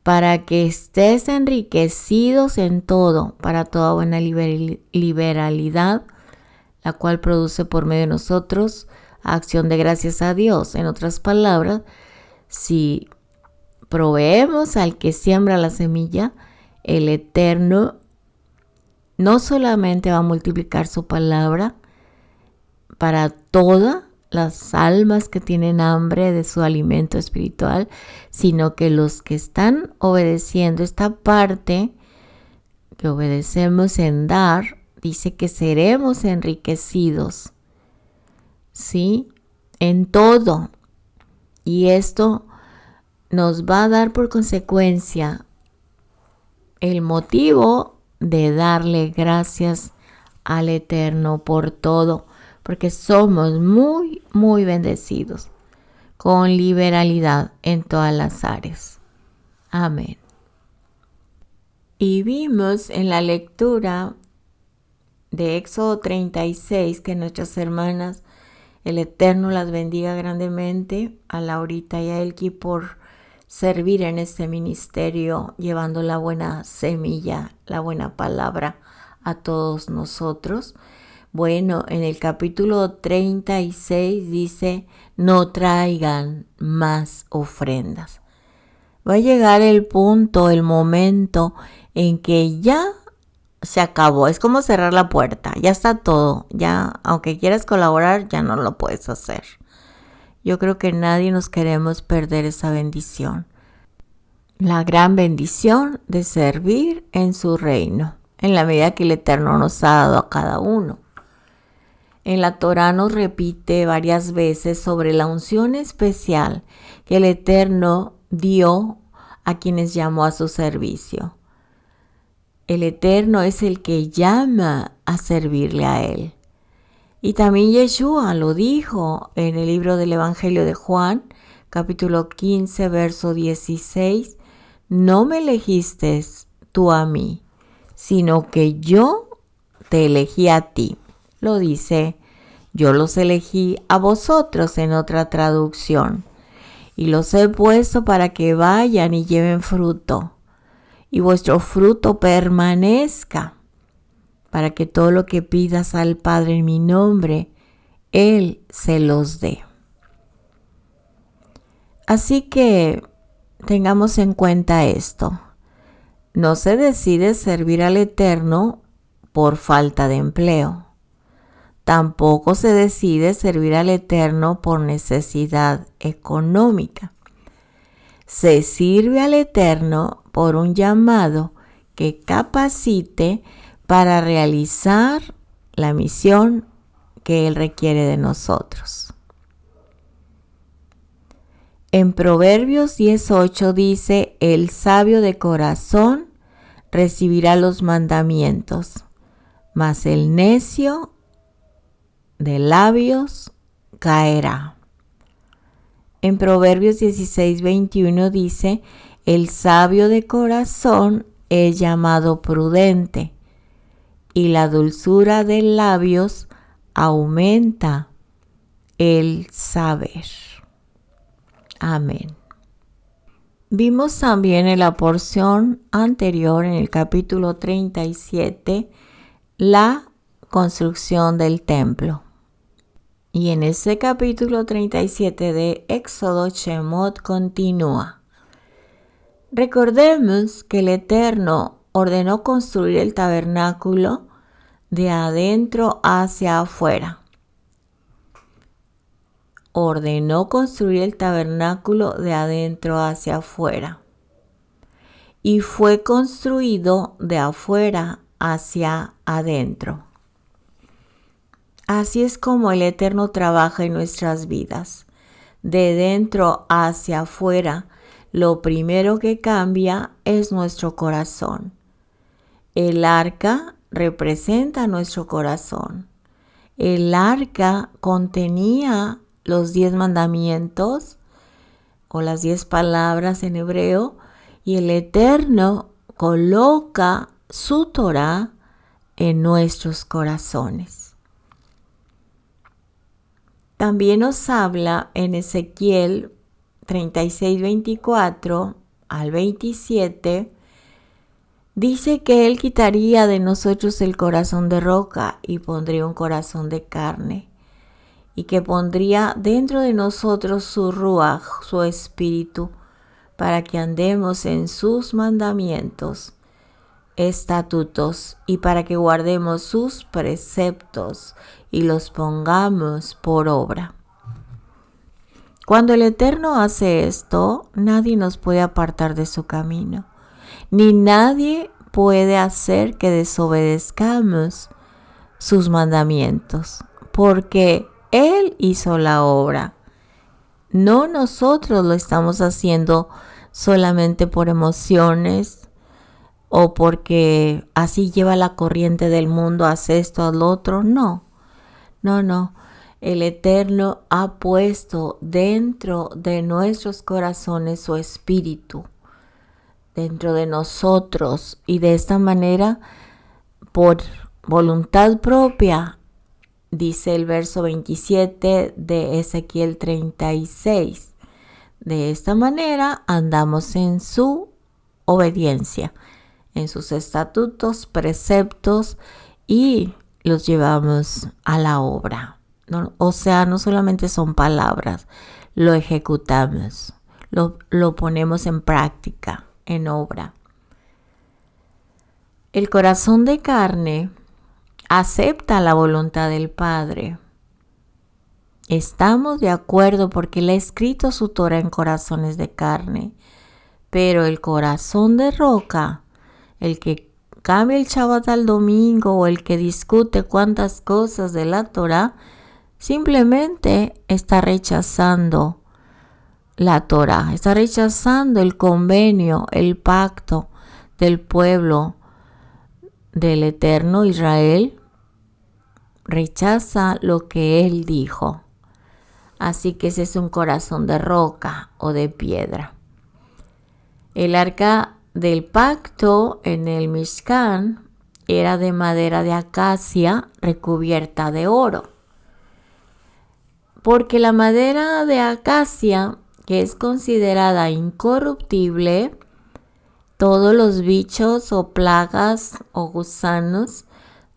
S1: para que estés enriquecidos en todo, para toda buena liberalidad, la cual produce por medio de nosotros acción de gracias a Dios. En otras palabras, si proveemos al que siembra la semilla, el Eterno no solamente va a multiplicar su palabra para todas las almas que tienen hambre de su alimento espiritual, sino que los que están obedeciendo esta parte que obedecemos en dar, dice que seremos enriquecidos, ¿sí? En todo. Y esto nos va a dar por consecuencia el motivo de darle gracias al Eterno por todo, porque somos muy, muy bendecidos, con liberalidad en todas las áreas. Amén. Y vimos en la lectura de Éxodo 36 que nuestras hermanas, el Eterno las bendiga grandemente, a Laurita y a Elki por servir en este ministerio, llevando la buena semilla, la buena palabra a todos nosotros. Bueno, en el capítulo 36 dice, no traigan más ofrendas. Va a llegar el punto, el momento en que ya se acabó. Es como cerrar la puerta, ya está todo. Ya, aunque quieras colaborar, ya no lo puedes hacer. Yo creo que nadie nos queremos perder esa bendición. La gran bendición de servir en su reino, en la medida que el Eterno nos ha dado a cada uno. En la Torá nos repite varias veces sobre la unción especial que el Eterno dio a quienes llamó a su servicio. El Eterno es el que llama a servirle a Él. Y también Yeshua lo dijo en el libro del Evangelio de Juan, capítulo 15, verso 16. No me elegiste tú a mí, sino que yo te elegí a ti. Lo dice, yo los elegí a vosotros en otra traducción. Y los he puesto para que vayan y lleven fruto. Y vuestro fruto permanezca, para que todo lo que pidas al Padre en mi nombre, Él se los dé. Así que tengamos en cuenta esto. No se decide servir al Eterno por falta de empleo. Tampoco se decide servir al Eterno por necesidad económica. Se sirve al Eterno por un llamado que capacite para realizar la misión que Él requiere de nosotros. En Proverbios 18 dice, el sabio de corazón recibirá los mandamientos, mas el necio de labios caerá. En Proverbios 16:21 dice, el sabio de corazón es llamado prudente, y la dulzura de labios aumenta el saber. Amén. Vimos también en la porción anterior, en el capítulo 37, la construcción del templo. Y en ese capítulo 37 de Éxodo, Shemot continúa. Recordemos que el Eterno ordenó construir el tabernáculo de adentro hacia afuera. Ordenó construir el tabernáculo de adentro hacia afuera. Y fue construido de afuera hacia adentro. Así es como el Eterno trabaja en nuestras vidas. De dentro hacia afuera, lo primero que cambia es nuestro corazón. El arca representa nuestro corazón. El arca contenía los 10 mandamientos o las 10 palabras en hebreo, y el Eterno coloca su Torá en nuestros corazones. También nos habla en Ezequiel 36:24 al 27, dice que Él quitaría de nosotros el corazón de roca y pondría un corazón de carne, y que pondría dentro de nosotros su ruaj, su espíritu, para que andemos en sus mandamientos, estatutos, y para que guardemos sus preceptos y los pongamos por obra. Cuando el Eterno hace esto, nadie nos puede apartar de su camino, ni nadie puede hacer que desobedezcamos sus mandamientos, porque Él hizo la obra. No nosotros lo estamos haciendo solamente por emociones o porque así lleva la corriente del mundo, haz esto, haz lo otro. No. El Eterno ha puesto dentro de nuestros corazones su espíritu, dentro de nosotros, y de esta manera, por voluntad propia, dice el verso 27 de Ezequiel 36. De esta manera andamos en su obediencia, en sus estatutos, preceptos, y los llevamos a la obra. O sea, no solamente son palabras, lo ejecutamos, lo ponemos en práctica, en obra. El corazón de carne acepta la voluntad del Padre. Estamos de acuerdo porque Él ha escrito su Torah en corazones de carne, pero el corazón de roca, el que cambia el Shabbat al domingo o el que discute cuántas cosas de la Torah, simplemente está rechazando la Torah, está rechazando el convenio, el pacto del pueblo del Eterno Israel, rechaza lo que Él dijo. Así que ese es un corazón de roca o de piedra. El arca del pacto en el Mishkan era de madera de acacia recubierta de oro. Porque la madera de acacia, que es considerada incorruptible, todos los bichos o plagas o gusanos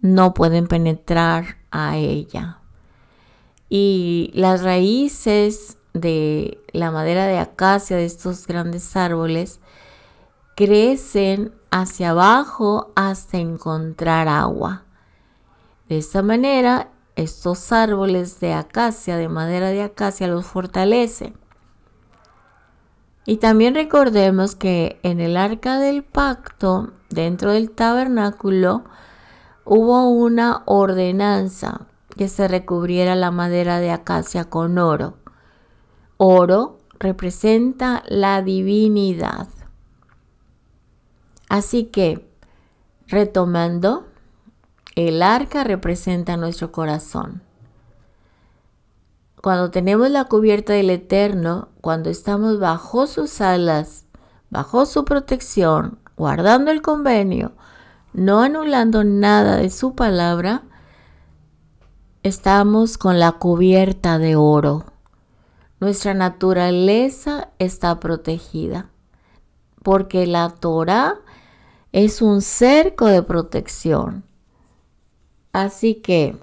S1: no pueden penetrar a ella. Y las raíces de la madera de acacia, de estos grandes árboles, crecen hacia abajo hasta encontrar agua. De esta manera, estos árboles de acacia, de madera de acacia, los fortalecen. Y también recordemos que en el arca del pacto, dentro del tabernáculo, hubo una ordenanza que se recubriera la madera de acacia con oro. Oro representa la divinidad. Así que, retomando, el arca representa nuestro corazón. Cuando tenemos la cubierta del Eterno, cuando estamos bajo sus alas, bajo su protección, guardando el convenio, no anulando nada de su palabra, estamos con la cubierta de oro. Nuestra naturaleza está protegida, porque la Torah es un cerco de protección. Así que,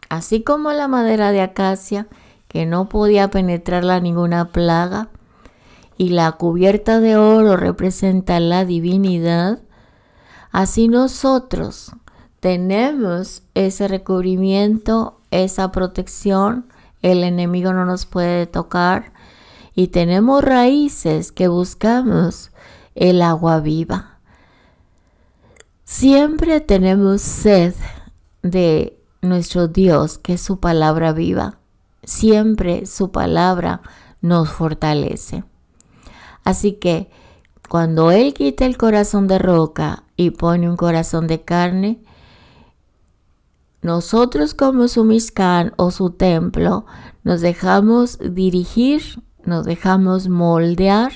S1: así como la madera de acacia, que no podía penetrarla ninguna plaga, y la cubierta de oro representa la divinidad, así nosotros tenemos ese recubrimiento, esa protección, el enemigo no nos puede tocar, y tenemos raíces que buscamos el agua viva. Siempre tenemos sed de nuestro Dios, que es su palabra viva. Siempre su palabra nos fortalece. Así que cuando Él quita el corazón de roca y pone un corazón de carne, nosotros como su Mishkan o su templo nos dejamos dirigir, nos dejamos moldear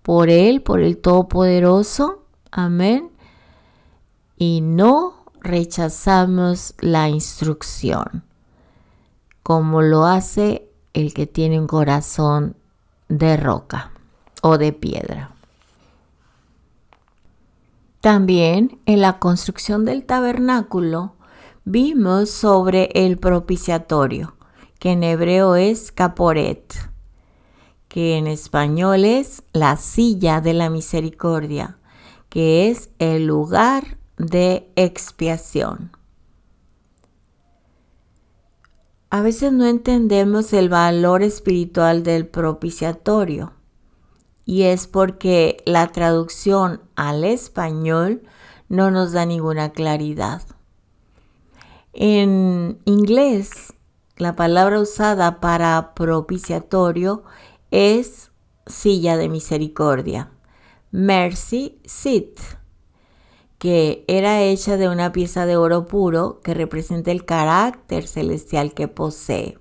S1: por Él, por el Todopoderoso. Amén. Y no rechazamos la instrucción, como lo hace el que tiene un corazón de roca o de piedra. También en la construcción del tabernáculo vimos sobre el propiciatorio, que en hebreo es caporet, que en español es la silla de la misericordia, que es el lugar de expiación. A veces no entendemos el valor espiritual del propiciatorio, y es porque la traducción al español no nos da ninguna claridad. En inglés, la palabra usada para propiciatorio es silla de misericordia, mercy seat, que era hecha de una pieza de oro puro que representa el carácter celestial que posee.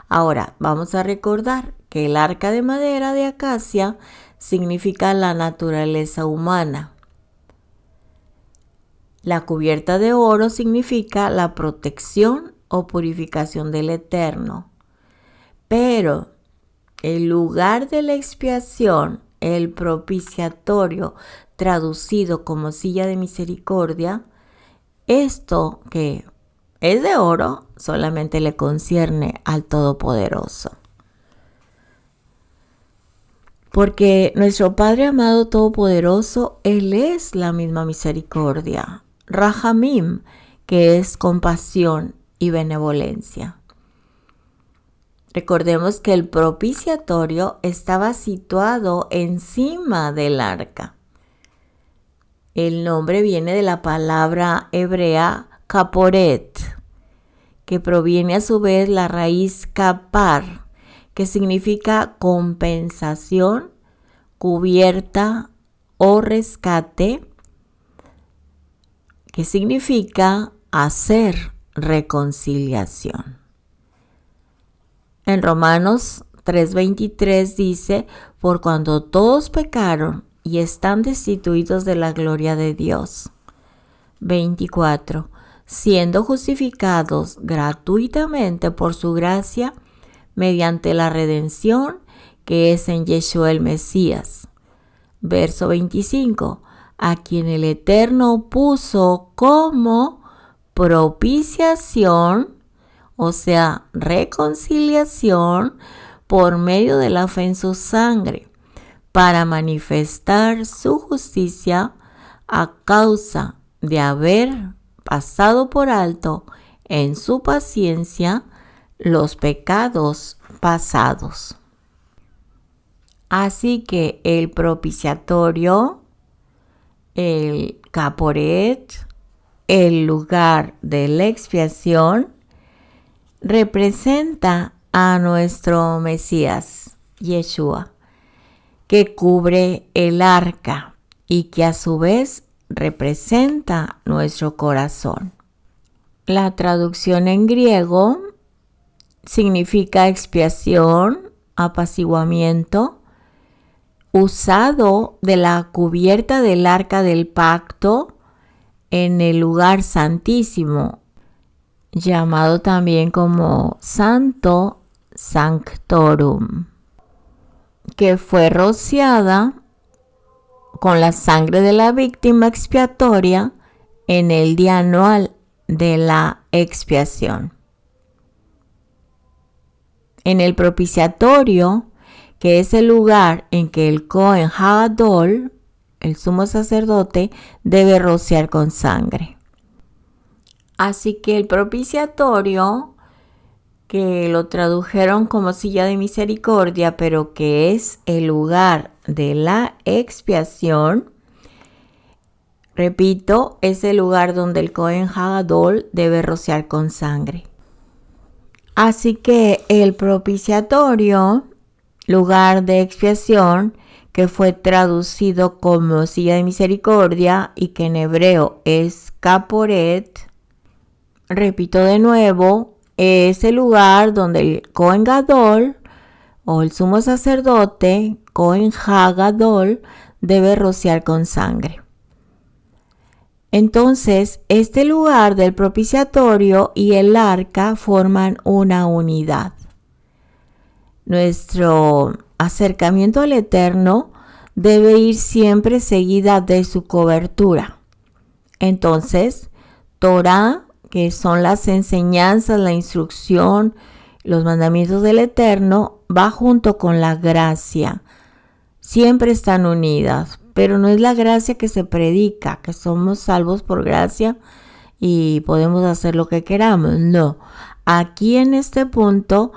S1: Ahora, vamos a recordar que el arca de madera de acacia significa la naturaleza humana. La cubierta de oro significa la protección o purificación del Eterno. Pero el lugar de la expiación, el propiciatorio, traducido como silla de misericordia, esto que es de oro solamente le concierne al Todopoderoso. Porque nuestro Padre amado Todopoderoso, Él es la misma misericordia. Rahamim, que es compasión y benevolencia. Recordemos que el propiciatorio estaba situado encima del arca. El nombre viene de la palabra hebrea kaporet, que proviene a su vez la raíz kapar, que significa compensación, cubierta o rescate, que significa hacer reconciliación. En Romanos 3:23 dice, por cuando todos pecaron y están destituidos de la gloria de Dios. 24. Siendo justificados gratuitamente por su gracia, mediante la redención que es en Yeshua el Mesías. Verso 25. A quien el Eterno puso como propiciación, o sea, reconciliación por medio de la fe en su sangre, para manifestar su justicia a causa de haber pasado por alto en su paciencia los pecados pasados. Así que el propiciatorio, el caporet, el lugar de la expiación, representa a nuestro Mesías, Yeshua, que cubre el arca y que a su vez representa nuestro corazón. La traducción en griego significa expiación, apaciguamiento, usado de la cubierta del arca del pacto en el lugar santísimo, llamado también como Santo Sanctorum, que fue rociada con la sangre de la víctima expiatoria en el día anual de la expiación. En el propiciatorio, que es el lugar en que el Cohen Hagadol, el sumo sacerdote, debe rociar con sangre. Así que el propiciatorio, que lo tradujeron como silla de misericordia, pero que es el lugar de la expiación, repito, es el lugar donde el Cohen Hagadol debe rociar con sangre. Así que el propiciatorio, lugar de expiación, que fue traducido como silla de misericordia y que en hebreo es caporet, repito de nuevo, es el lugar donde el Cohen Gadol o el sumo sacerdote, Cohen Hagadol, debe rociar con sangre. Entonces, este lugar del propiciatorio y el arca forman una unidad. Nuestro acercamiento al Eterno debe ir siempre seguida de su cobertura. Entonces, Torah, que son las enseñanzas, la instrucción, los mandamientos del Eterno, va junto con la gracia. Siempre están unidas, pero no es la gracia que se predica, que somos salvos por gracia y podemos hacer lo que queramos. No, aquí en este punto,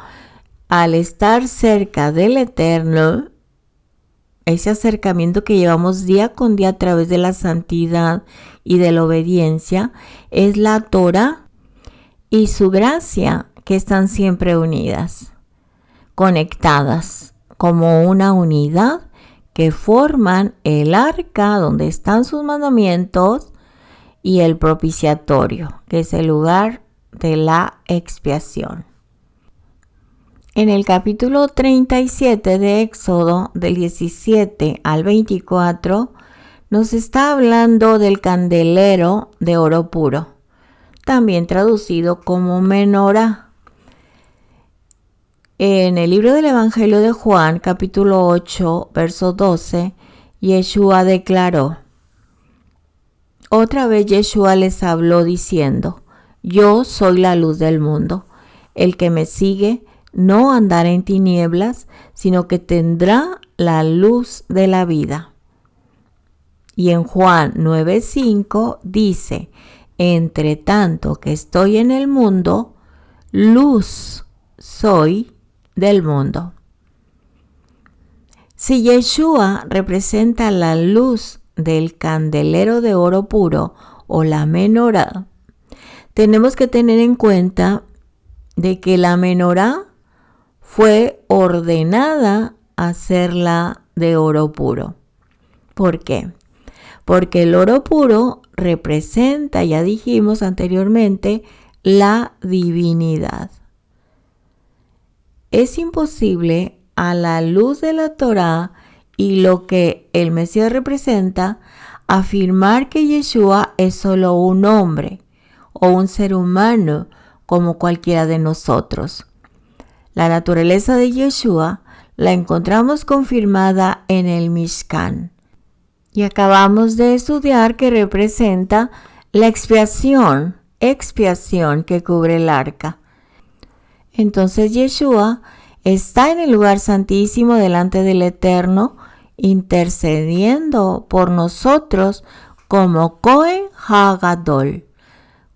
S1: al estar cerca del Eterno, ese acercamiento que llevamos día con día a través de la santidad y de la obediencia, es la Torah y su gracia, que están siempre unidas, conectadas como una unidad, que forman el arca donde están sus mandamientos y el propiciatorio, que es el lugar de la expiación. En el capítulo 37 de Éxodo, del 17 al 24, nos está hablando del candelero de oro puro, también traducido como menorá. En el libro del Evangelio de Juan, capítulo 8, verso 12, Yeshua declaró: otra vez Yeshua les habló diciendo: yo soy la luz del mundo. El que me sigue no andará en tinieblas, sino que tendrá la luz de la vida. Y en Juan 9:5 dice: entre tanto que estoy en el mundo, luz soy del mundo. Si Yeshua representa la luz del candelero de oro puro o la menorá, tenemos que tener en cuenta de que la menorá fue ordenada a hacerla de oro puro. ¿Por qué? Porque el oro puro representa, ya dijimos anteriormente, la divinidad. Es imposible, a la luz de la Torá y lo que el Mesías representa, afirmar que Yeshua es solo un hombre o un ser humano como cualquiera de nosotros. La naturaleza de Yeshua la encontramos confirmada en el Mishkan. Y acabamos de estudiar que representa la expiación que cubre el arca. Entonces Yeshua está en el lugar santísimo delante del Eterno, intercediendo por nosotros como Cohen HaGadol,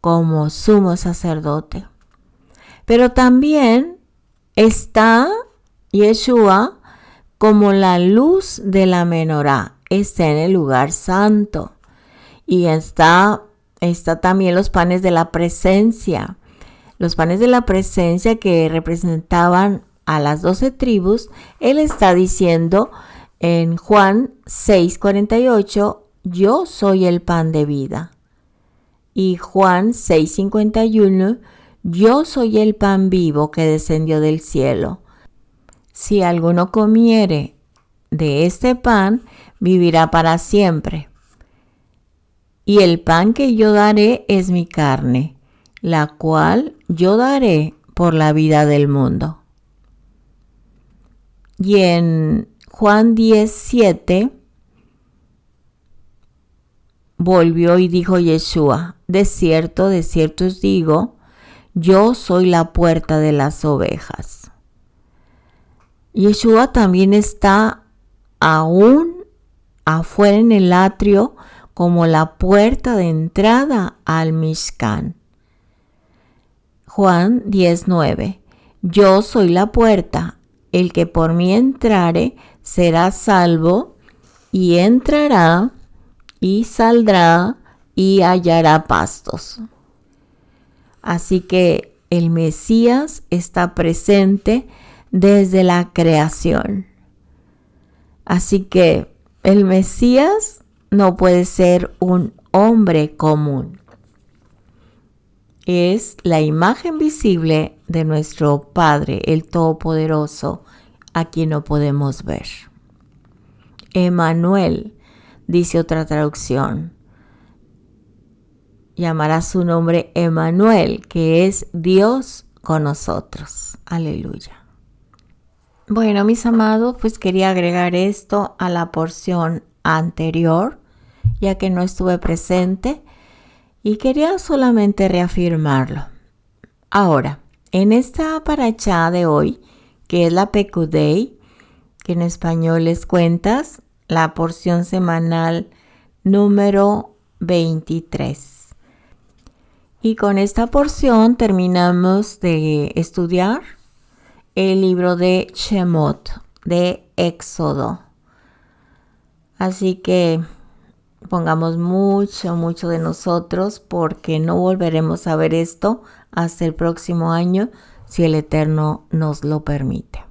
S1: como sumo sacerdote. Pero también está Yeshua como la luz de la menorá, está en el lugar santo. Y está también los panes de la presencia. Los panes de la presencia que representaban a las 12 tribus. Él está diciendo en Juan 6:48, yo soy el pan de vida. Y Juan 6:51, yo soy el pan vivo que descendió del cielo. Si alguno comiere de este pan, vivirá para siempre. Y el pan que yo daré es mi carne, la cual yo daré por la vida del mundo. Y en Juan 10:7 volvió y dijo Yeshua: de cierto os digo, yo soy la puerta de las ovejas. Yeshua también está aún afuera en el atrio como la puerta de entrada al Mishkan. Juan 10:9, yo soy la puerta, el que por mí entrare será salvo, y entrará y saldrá y hallará pastos. Así que el Mesías está presente desde la creación. Así que el Mesías no puede ser un hombre común. Es la imagen visible de nuestro Padre, el Todopoderoso, a quien no podemos ver. Emmanuel, dice otra traducción. Llamará su nombre Emmanuel, que es Dios con nosotros. Aleluya. Bueno, mis amados, pues quería agregar esto a la porción anterior, ya que no estuve presente, y quería solamente reafirmarlo. Ahora, en esta parashá de hoy, que es la Pekudei, que en español es cuentas, la porción semanal número 23. Y con esta porción terminamos de estudiar el libro de Shemot, de Éxodo. Así que pongamos mucho de nosotros, porque no volveremos a ver esto hasta el próximo año, si el Eterno nos lo permite.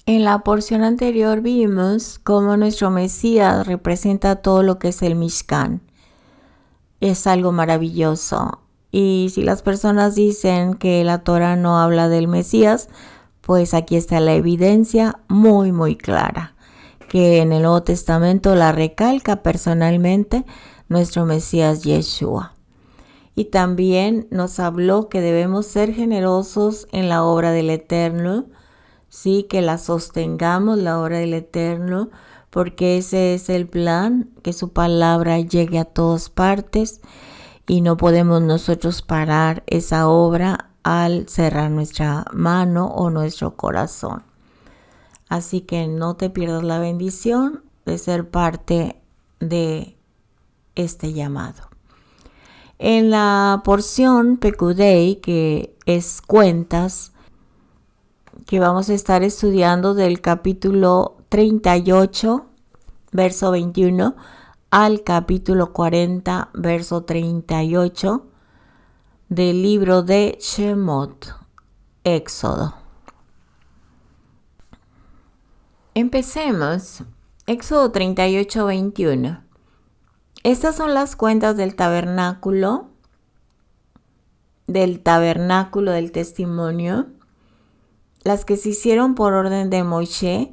S1: En la porción anterior vimos cómo nuestro Mesías representa todo lo que es el Mishkan. Es algo maravilloso. Y si las personas dicen que la Torah no habla del Mesías, pues aquí está la evidencia muy clara, que en el Nuevo Testamento la recalca personalmente nuestro Mesías Yeshua. Y también nos habló que debemos ser generosos en la obra del Eterno, sí, que la sostengamos, la obra del Eterno, porque ese es el plan, que su palabra llegue a todas partes, y no podemos nosotros parar esa obra al cerrar nuestra mano o nuestro corazón. Así que no te pierdas la bendición de ser parte de este llamado. En la porción Pekudei, que es cuentas, que vamos a estar estudiando del capítulo 38, verso 21, al capítulo 40, verso 38, del libro de Shemot, Éxodo. Empecemos. Éxodo 38, 21. Estas son las cuentas del tabernáculo del testimonio, las que se hicieron por orden de Moisés,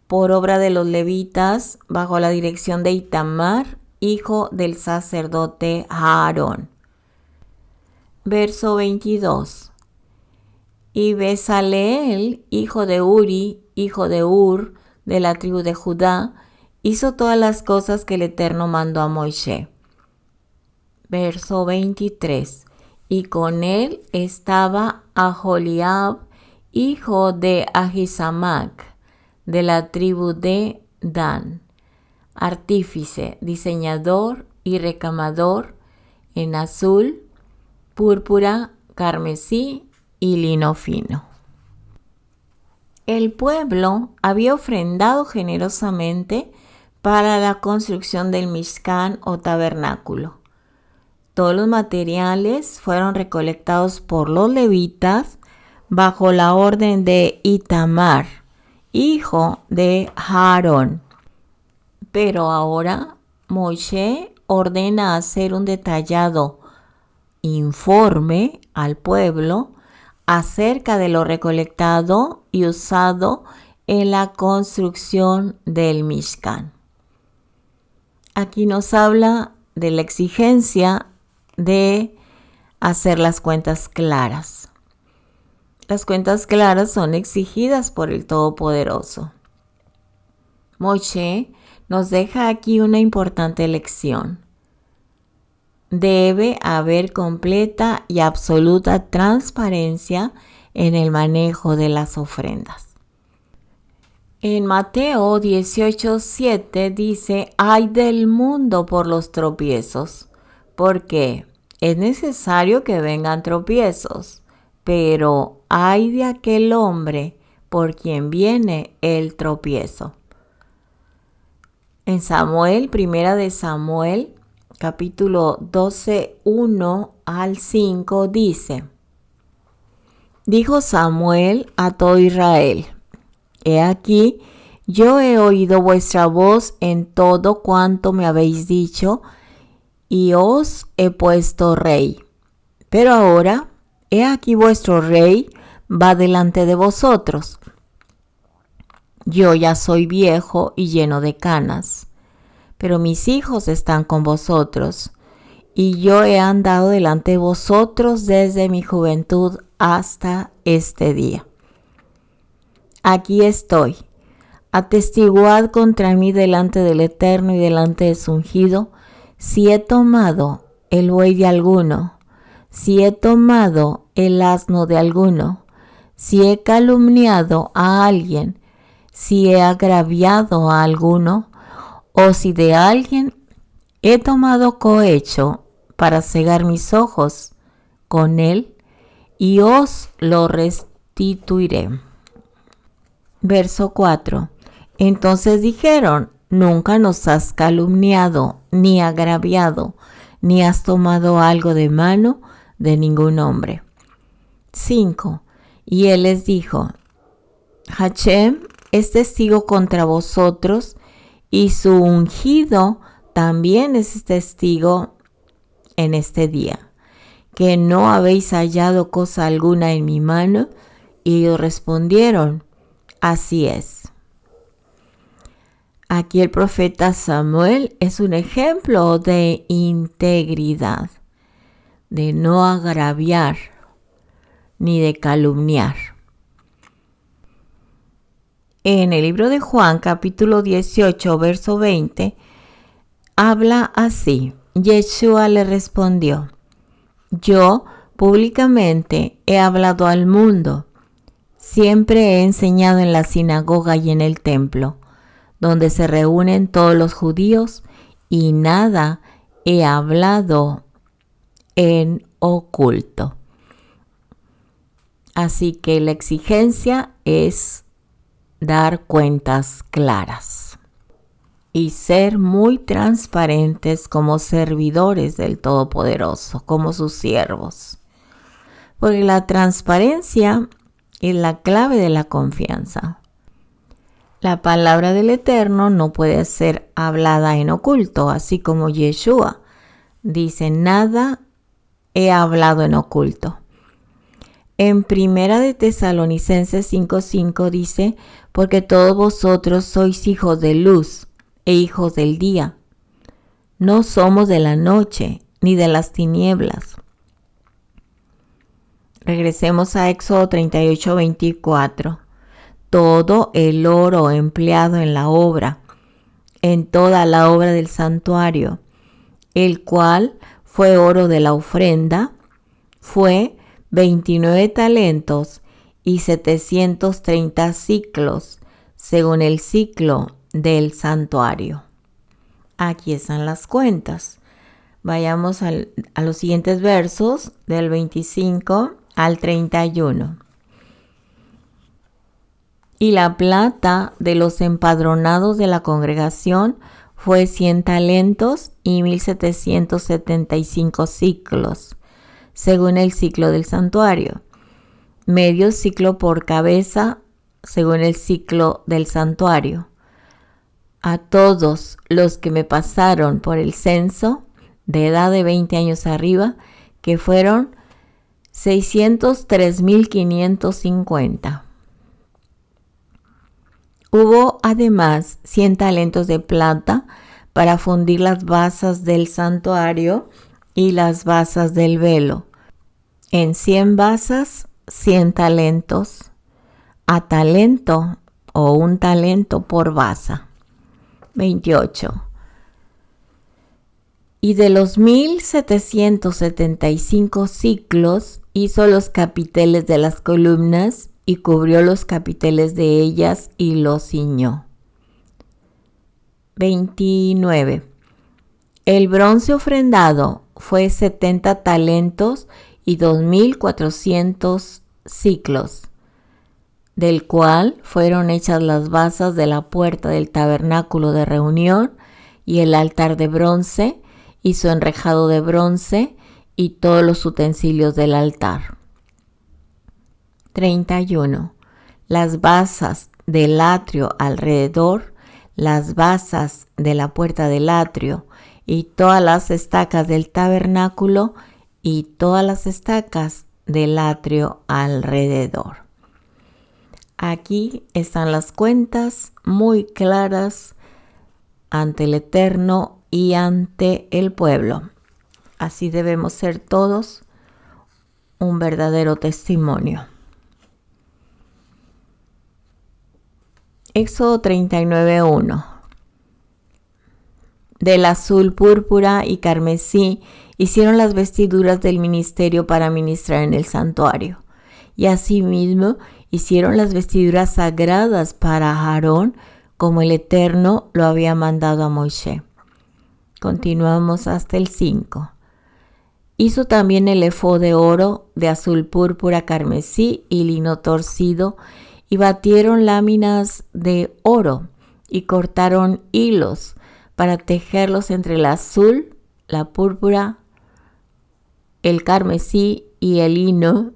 S1: por obra de los levitas, bajo la dirección de Itamar, hijo del sacerdote Aarón. Verso 22. Y Bezaleel, hijo de Uri, hijo de Ur, de la tribu de Judá, hizo todas las cosas que el Eterno mandó a Moisés. Verso 23. Y con él estaba Aholiab, hijo de Ahisamac, de la tribu de Dan, artífice, diseñador y recamador en azul, púrpura, carmesí y lino fino. El pueblo había ofrendado generosamente para la construcción del Mishkan o tabernáculo. Todos los materiales fueron recolectados por los levitas bajo la orden de Itamar, hijo de Aarón. Pero ahora Moisés ordena hacer un detallado informe al pueblo acerca de lo recolectado y usado en la construcción del Mishkan. Aquí nos habla de la exigencia de hacer las cuentas claras. Las cuentas claras son exigidas por el Todopoderoso. Moisés nos deja aquí una importante lección. Debe haber completa y absoluta transparencia en el manejo de las ofrendas. En Mateo 18:7 dice: «Ay del mundo por los tropiezos», porque es necesario que vengan tropiezos, pero ay de aquel hombre por quien viene el tropiezo. En Samuel, primera de Samuel, capítulo 12, 1 al 5 dice: «Dijo Samuel a todo Israel: He aquí, yo he oído vuestra voz en todo cuanto me habéis dicho, y os he puesto rey. Pero ahora, he aquí vuestro rey va delante de vosotros. Yo ya soy viejo y lleno de canas, pero mis hijos están con vosotros, y yo he andado delante de vosotros desde mi juventud hasta este día. Aquí estoy, atestiguad contra mí delante del Eterno y delante de su ungido, si he tomado el buey de alguno, si he tomado el asno de alguno, si he calumniado a alguien, si he agraviado a alguno, o si de alguien he tomado cohecho para cegar mis ojos con él, y os lo restituiré». Verso 4. Entonces dijeron: nunca nos has calumniado, ni agraviado, ni has tomado algo de mano de ningún hombre. 5. Y él les dijo: Hachem es testigo contra vosotros, y su ungido también es testigo en este día, que no habéis hallado cosa alguna en mi mano. Y ellos respondieron: así es. Aquí el profeta Samuel es un ejemplo de integridad, de no agraviar ni de calumniar. En el libro de Juan, capítulo 18, verso 20, habla así: Yeshua le respondió: yo públicamente he hablado al mundo. Siempre he enseñado en la sinagoga y en el templo, donde se reúnen todos los judíos, y nada he hablado en oculto. Así que la exigencia es dar cuentas claras y ser muy transparentes como servidores del Todopoderoso, como sus siervos. Porque la transparencia es la clave de la confianza. La palabra del Eterno no puede ser hablada en oculto, así como Yeshua dice: nada he hablado en oculto. En Primera de Tesalonicenses 5:5 dice: porque todos vosotros sois hijos de luz e hijos del día. No somos de la noche ni de las tinieblas. Regresemos a Éxodo 38:24. Todo el oro empleado en la obra, en toda la obra del santuario, el cual fue oro de la ofrenda, fue 29 talentos y 730 siclos, según el ciclo del santuario. Aquí están las cuentas. Vayamos a los siguientes versos, del 25 al 31. Y la plata de los empadronados de la congregación fue 100 talentos y 1775 siclos, según el ciclo del santuario. Medio ciclo por cabeza, según el ciclo del santuario. A todos los que me pasaron por el censo, de edad de 20 años arriba, que fueron 603,550. Hubo además 100 talentos de plata para fundir las basas del santuario y las basas del velo. En 100 basas, 100 talentos, a talento o un talento por basa. 28. Y de los 1775 ciclos hizo los capiteles de las columnas y cubrió los capiteles de ellas y los ciñó. 29. El bronce ofrendado fue 70 talentos y 2,400 ciclos, del cual fueron hechas las basas de la puerta del tabernáculo de reunión y el altar de bronce y su enrejado de bronce y todos los utensilios del altar. 31. Las basas del atrio alrededor, las basas de la puerta del atrio y todas las estacas del tabernáculo y todas las estacas del atrio alrededor. Aquí están las cuentas muy claras ante el Eterno y ante el pueblo. Así debemos ser todos, un verdadero testimonio. Éxodo 39:1. Del azul, púrpura y carmesí hicieron las vestiduras del ministerio para ministrar en el santuario. Y asimismo hicieron las vestiduras sagradas para Aarón, como el Eterno lo había mandado a Moisés. Continuamos hasta el 5. Hizo también el efod de oro, de azul, púrpura, carmesí y lino torcido, y batieron láminas de oro y cortaron hilos para tejerlos entre el azul, la púrpura, el carmesí y el lino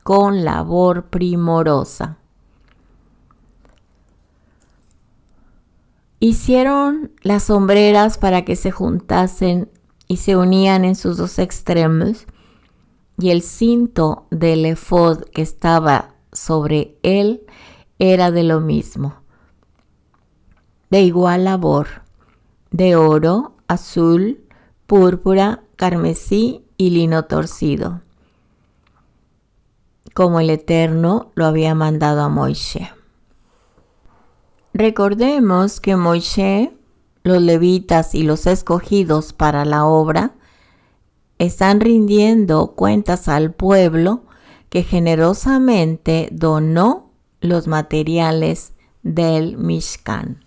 S1: con labor primorosa. Hicieron las sombreras para que se juntasen y se unían en sus dos extremos, y el cinto del efod que estaba sobre él era de lo mismo, de igual labor, de oro, azul, púrpura, carmesí y lino torcido, como el Eterno lo había mandado a Moisés. Recordemos que Moisés, los levitas y los escogidos para la obra están rindiendo cuentas al pueblo que generosamente donó los materiales del Mishkan.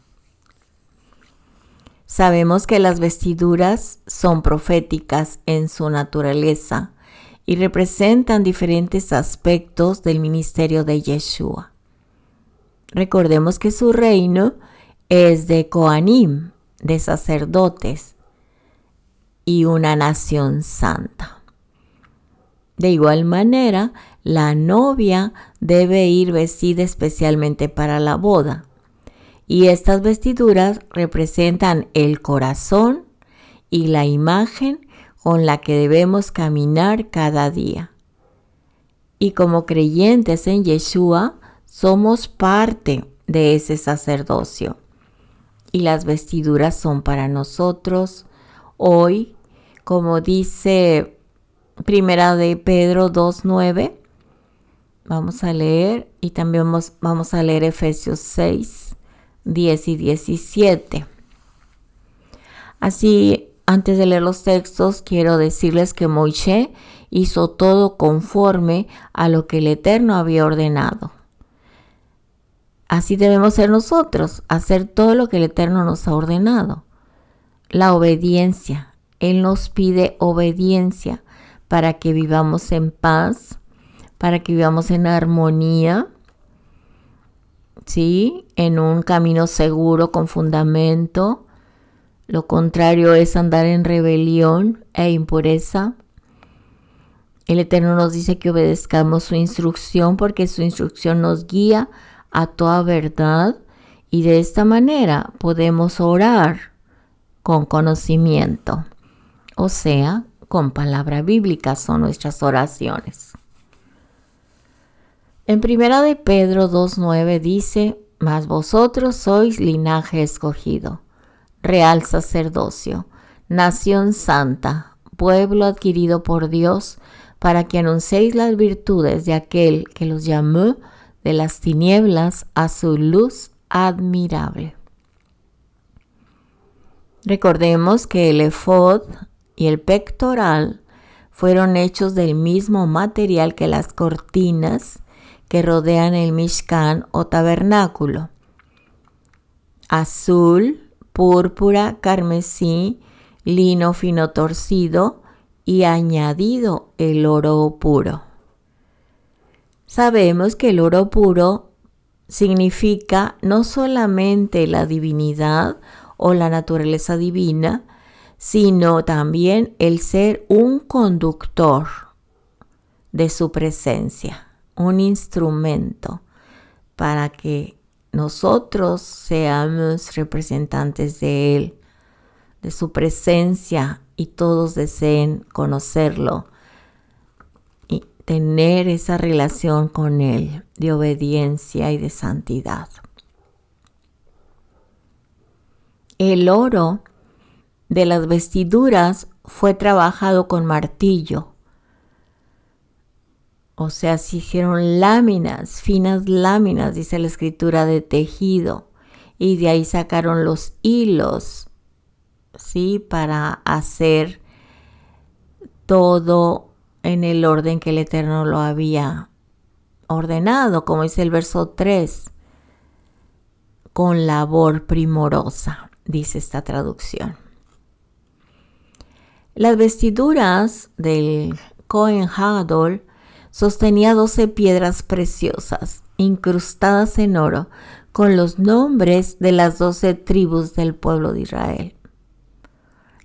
S1: Sabemos que las vestiduras son proféticas en su naturaleza y representan diferentes aspectos del ministerio de Yeshua. Recordemos que su reino es de Kohanim, de sacerdotes, y una nación santa. De igual manera, la novia debe ir vestida especialmente para la boda, y estas vestiduras representan el corazón y la imagen con la que debemos caminar cada día. Y como creyentes en Yeshua, somos parte de ese sacerdocio, y las vestiduras son para nosotros hoy, como dice Primera de Pedro 2:9. Vamos a leer, y también vamos a leer Efesios 6:10 y 17. Así, antes de leer los textos, quiero decirles que Moisés hizo todo conforme a lo que el Eterno había ordenado. Así debemos ser nosotros, hacer todo lo que el Eterno nos ha ordenado. La obediencia. Él nos pide obediencia para que vivamos en paz, para que vivamos en armonía, ¿sí? En un camino seguro, con fundamento. Lo contrario es andar en rebelión e impureza. El Eterno nos dice que obedezcamos su instrucción, porque su instrucción nos guía a toda verdad, y de esta manera podemos orar con conocimiento, o sea, con palabra bíblica son nuestras oraciones. En Primera de Pedro 2:9 dice: mas vosotros sois linaje escogido, real sacerdocio, nación santa, pueblo adquirido por Dios, para que anunciéis las virtudes de aquel que los llamó de las tinieblas a su luz admirable. Recordemos que el efod y el pectoral fueron hechos del mismo material que las cortinas que rodean el Mishkan o tabernáculo: azul, púrpura, carmesí, lino fino torcido y añadido el oro puro. Sabemos que el oro puro significa no solamente la divinidad o la naturaleza divina, sino también el ser un conductor de su presencia, un instrumento para que nosotros seamos representantes de Él, de su presencia, y todos deseen conocerlo y tener esa relación con Él de obediencia y de santidad. El oro de las vestiduras fue trabajado con martillo. O sea, se hicieron láminas, finas láminas, dice la escritura, de tejido. Y de ahí sacaron los hilos, ¿sí? Para hacer todo en el orden que el Eterno lo había ordenado, como dice el verso 3. Con labor primorosa, dice esta traducción. Las vestiduras del Kohen Gadol sostenía 12 piedras preciosas, incrustadas en oro, con los nombres de las 12 tribus del pueblo de Israel.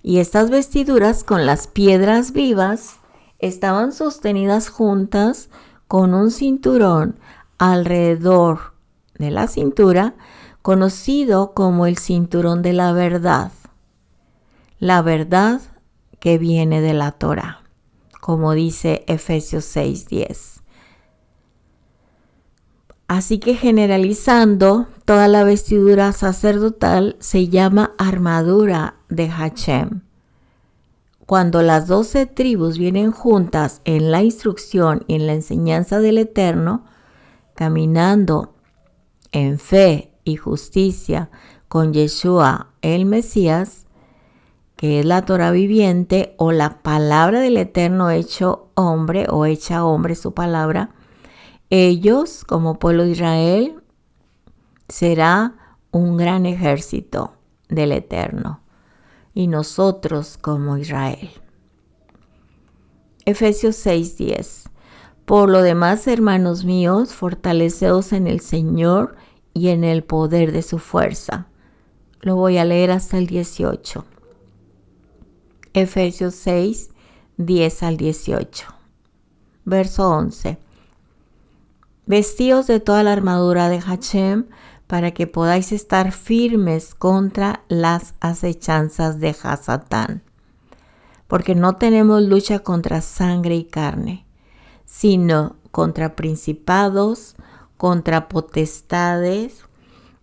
S1: Y estas vestiduras con las piedras vivas estaban sostenidas juntas con un cinturón alrededor de la cintura, conocido como el cinturón de la verdad que viene de la Torá, como dice Efesios 6:10. Así que generalizando, toda la vestidura sacerdotal se llama armadura de Hashem. Cuando las 12 tribus vienen juntas en la instrucción y en la enseñanza del Eterno, caminando en fe y justicia con Yeshua el Mesías, que es la Torah viviente o la palabra del Eterno hecho hombre o hecha hombre su palabra, ellos, como pueblo de Israel, será un gran ejército del Eterno, y nosotros como Israel. Efesios 6:10. Por lo demás, hermanos míos, fortaleceos en el Señor y en el poder de su fuerza. Lo voy a leer hasta el 18. Efesios 6, 10 al 18. Verso 11. Vestíos de toda la armadura de Hashem para que podáis estar firmes contra las acechanzas de Hasatán. Porque no tenemos lucha contra sangre y carne, sino contra principados, contra potestades,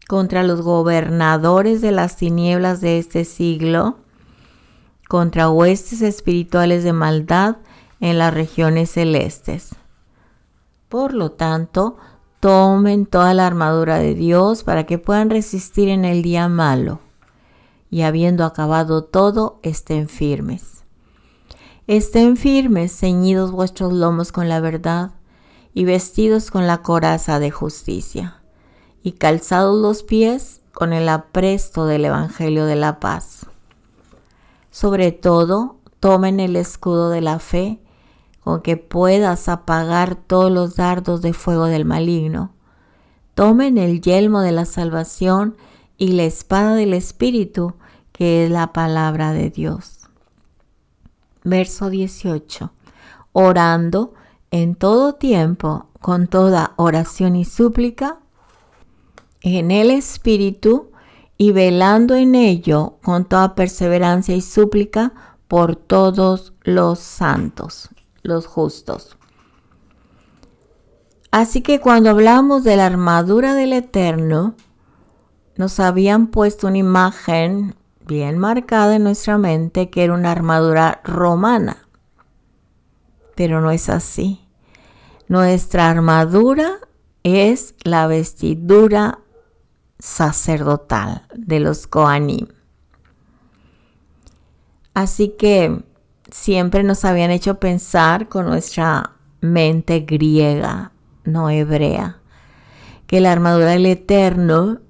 S1: contra los gobernadores de las tinieblas de este siglo, contra huestes espirituales de maldad en las regiones celestes. Por lo tanto, tomen toda la armadura de Dios para que puedan resistir en el día malo, y habiendo acabado todo, estén firmes. Estén firmes, ceñidos vuestros lomos con la verdad, y vestidos con la coraza de justicia, y calzados los pies con el apresto del Evangelio de la paz. Sobre todo, tomen el escudo de la fe, con que puedas apagar todos los dardos de fuego del maligno. Tomen el yelmo de la salvación y la espada del Espíritu, que es la palabra de Dios. Verso 18. Orando en todo tiempo, con toda oración y súplica, en el Espíritu, y velando en ello con toda perseverancia y súplica por todos los santos, los justos. Así que cuando hablamos de la armadura del Eterno, nos habían puesto una imagen bien marcada en nuestra mente que era una armadura romana. Pero no es así. Nuestra armadura es la vestidura sacerdotal de los Kohanim. Así que siempre nos habían hecho pensar con nuestra mente griega, no hebrea, que la armadura del Eterno,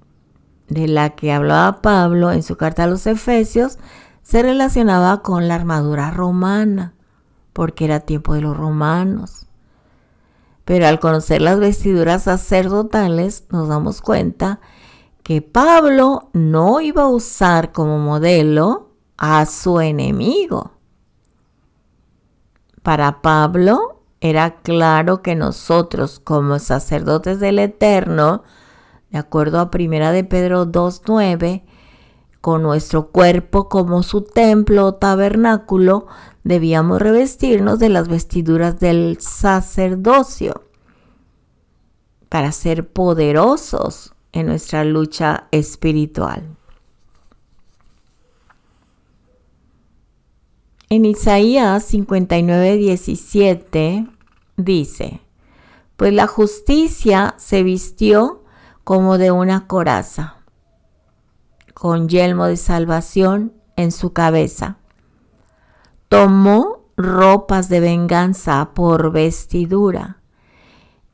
S1: de la que hablaba Pablo en su carta a los Efesios, se relacionaba con la armadura romana, porque era tiempo de los romanos. Pero al conocer las vestiduras sacerdotales, nos damos cuenta que Pablo no iba a usar como modelo a su enemigo. Para Pablo era claro que nosotros, como sacerdotes del Eterno, de acuerdo a 1 de Pedro 2:9, con nuestro cuerpo como su templo o tabernáculo, debíamos revestirnos de las vestiduras del sacerdocio para ser poderosos en nuestra lucha espiritual. En Isaías 59:17 dice: pues la justicia se vistió como de una coraza, con yelmo de salvación en su cabeza. Tomó ropas de venganza por vestidura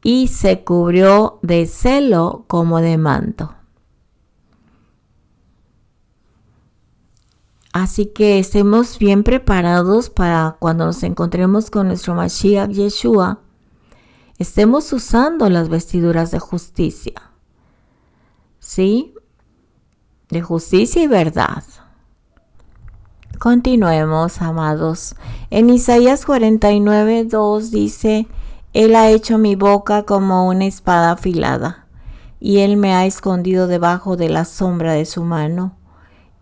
S1: y se cubrió de celo como de manto. Así que estemos bien preparados para cuando nos encontremos con nuestro Mashiach Yeshua, estemos usando las vestiduras de justicia. ¿sí? De justicia y verdad. Continuemos, amados. En Isaías 49:2 dice: Él ha hecho mi boca como una espada afilada, y Él me ha escondido debajo de la sombra de su mano.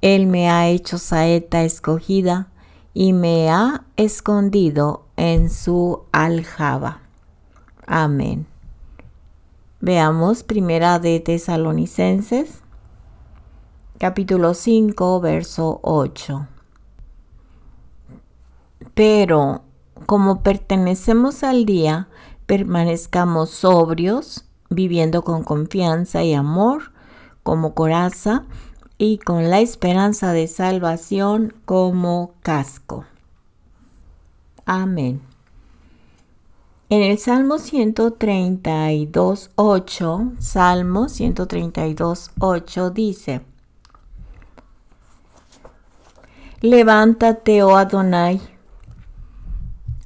S1: Él me ha hecho saeta escogida, y me ha escondido en su aljaba. Amén. Veamos Primera de Tesalonicenses, capítulo 5, verso 8. Pero, como pertenecemos al día, permanezcamos sobrios, viviendo con confianza y amor como coraza, y con la esperanza de salvación como casco. Amén. En el Salmo 132:8 dice: Levántate, oh Adonai,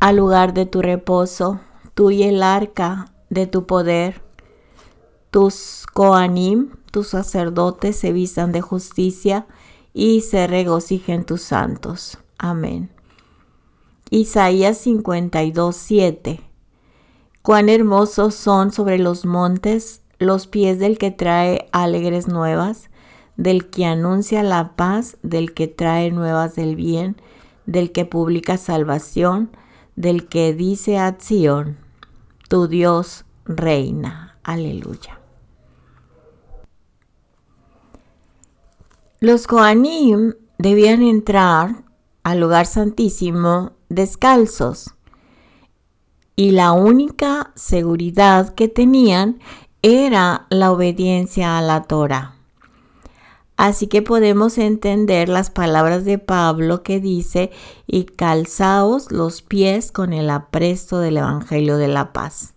S1: al lugar de tu reposo, tú y el arca de tu poder. Tus Kohanim, tus sacerdotes, se vistan de justicia y se regocijen tus santos. Amén. Isaías 52:7. Cuán hermosos son sobre los montes los pies del que trae alegres nuevas, del que anuncia la paz, del que trae nuevas del bien, del que publica salvación, del que dice a Sión: tu Dios reina. Aleluya. Los Kohanim debían entrar al lugar santísimo descalzos, y la única seguridad que tenían era la obediencia a la Torá. Así que podemos entender las palabras de Pablo que dice: y calzaos los pies con el apresto del Evangelio de la paz.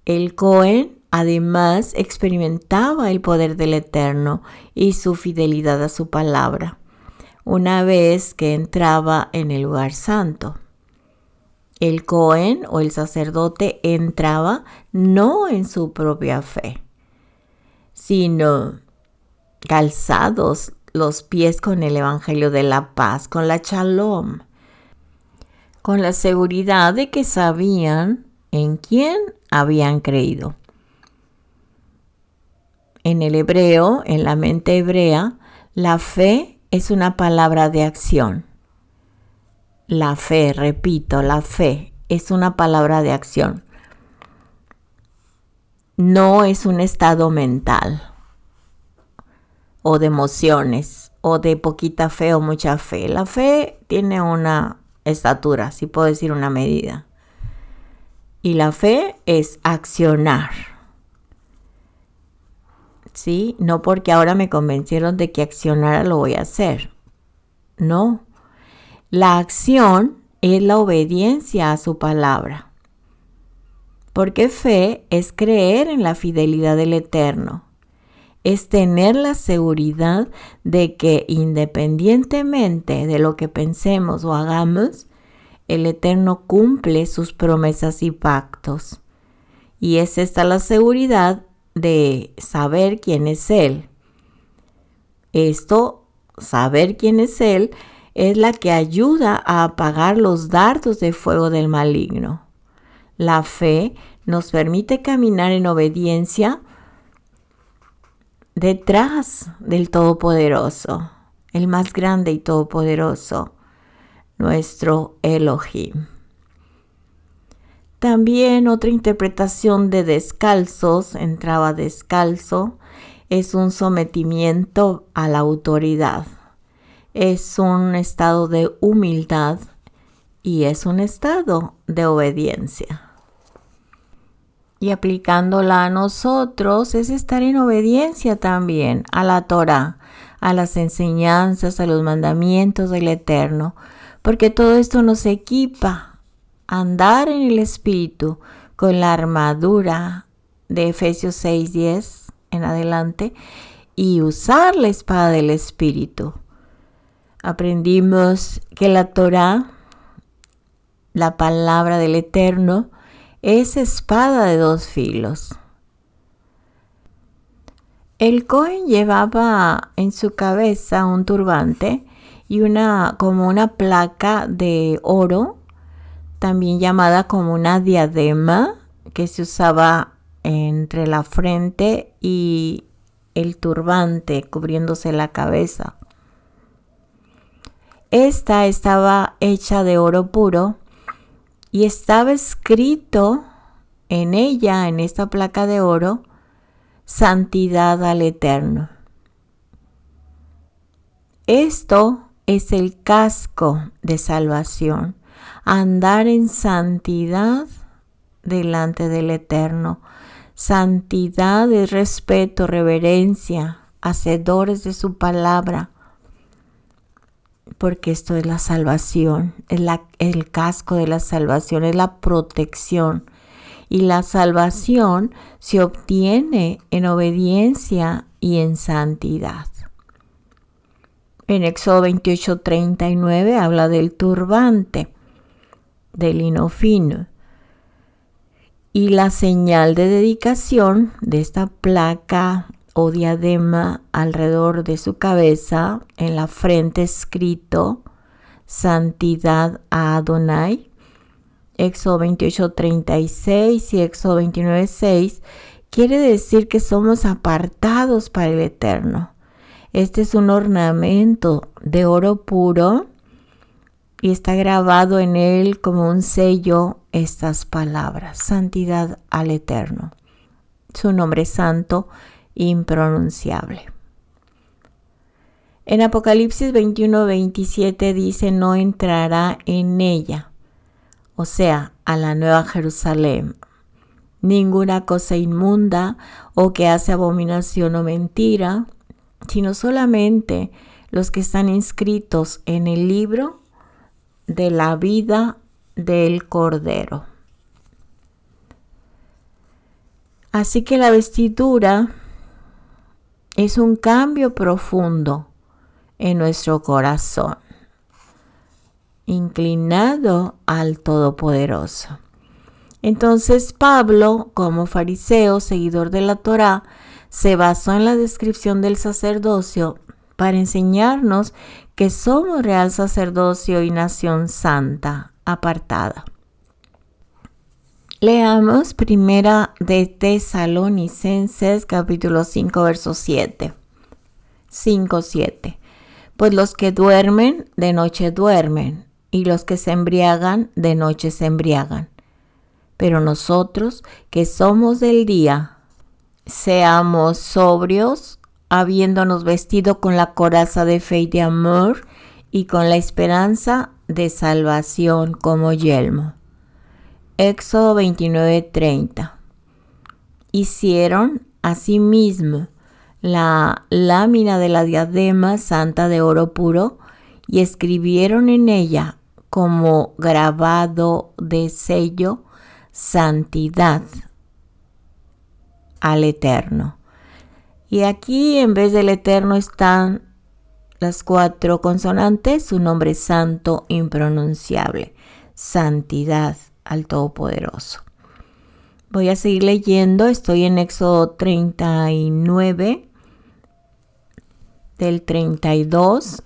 S1: El Cohen además experimentaba el poder del Eterno y su fidelidad a su palabra una vez que entraba en el lugar santo. El Cohen o el sacerdote entraba no en su propia fe, sino calzados los pies con el Evangelio de la paz, con la Shalom, con la seguridad de que sabían en quién habían creído. En el hebreo, en la mente hebrea, la fe es una palabra de acción. La fe, repito, la fe es una palabra de acción. No es un estado mental o de emociones o de poquita fe o mucha fe. La fe tiene una estatura, si puedo decir una medida. Y la fe es accionar. ¿Sí? No porque ahora me convencieron de que accionara lo voy a hacer. No. La acción es la obediencia a su palabra. Porque fe es creer en la fidelidad del Eterno. Es tener la seguridad de que independientemente de lo que pensemos o hagamos, el Eterno cumple sus promesas y pactos. Y es esta la seguridad de saber quién es Él. Esto, saber quién es Él, es la que ayuda a apagar los dardos de fuego del maligno. La fe nos permite caminar en obediencia detrás del Todopoderoso, el más grande y todopoderoso, nuestro Elohim. También otra interpretación de descalzos, entraba descalzo, es un sometimiento a la autoridad. Es un estado de humildad y es un estado de obediencia. Y aplicándola a nosotros es estar en obediencia también a la Torá, a las enseñanzas, a los mandamientos del Eterno, porque todo esto nos equipa a andar en el Espíritu con la armadura de Efesios 6:10 en adelante y usar la espada del Espíritu. Aprendimos que la Torá, la palabra del Eterno, es espada de dos filos. El Cohen llevaba en su cabeza un turbante y como una placa de oro, también llamada como una diadema, que se usaba entre la frente y el turbante cubriéndose la cabeza. Esta estaba hecha de oro puro y estaba escrito en ella, en esta placa de oro, santidad al Eterno. Esto es el casco de salvación, andar en santidad delante del Eterno. Santidad es respeto, reverencia, hacedores de su palabra, porque esto es la salvación, es el casco de la salvación, es la protección. Y la salvación se obtiene en obediencia y en santidad. En Éxodo 28:39 habla del turbante de lino fino. Y la señal de dedicación de esta placa o diadema alrededor de su cabeza, en la frente escrito santidad a Adonai. Éxodo 28:36 y Éxodo 29:6 quiere decir que somos apartados para el Eterno. Este es un ornamento de oro puro y está grabado en él como un sello estas palabras: santidad al Eterno. Su nombre santo, impronunciable. En Apocalipsis 21:27 dice: no entrará en ella, o sea, a la nueva Jerusalén, ninguna cosa inmunda o que hace abominación o mentira, sino solamente los que están inscritos en el libro de la vida del Cordero. Así que la vestidura es un cambio profundo en nuestro corazón, inclinado al Todopoderoso. Entonces Pablo, como fariseo, seguidor de la Torá, se basó en la descripción del sacerdocio para enseñarnos que somos real sacerdocio y nación santa, apartada. Leamos primera de Tesalonicenses capítulo 5 verso 7. 5:7. Pues los que duermen, de noche duermen, y los que se embriagan, de noche se embriagan. Pero nosotros, que somos del día, seamos sobrios, habiéndonos vestido con la coraza de fe y de amor, y con la esperanza de salvación como yelmo. Éxodo 29:30. Hicieron asimismo la lámina de la diadema santa de oro puro y escribieron en ella como grabado de sello: santidad al Eterno. Y aquí en vez del Eterno están las 4 consonantes, su nombre santo impronunciable, santidad al Todopoderoso. Voy a seguir leyendo, estoy en Éxodo 39, del 32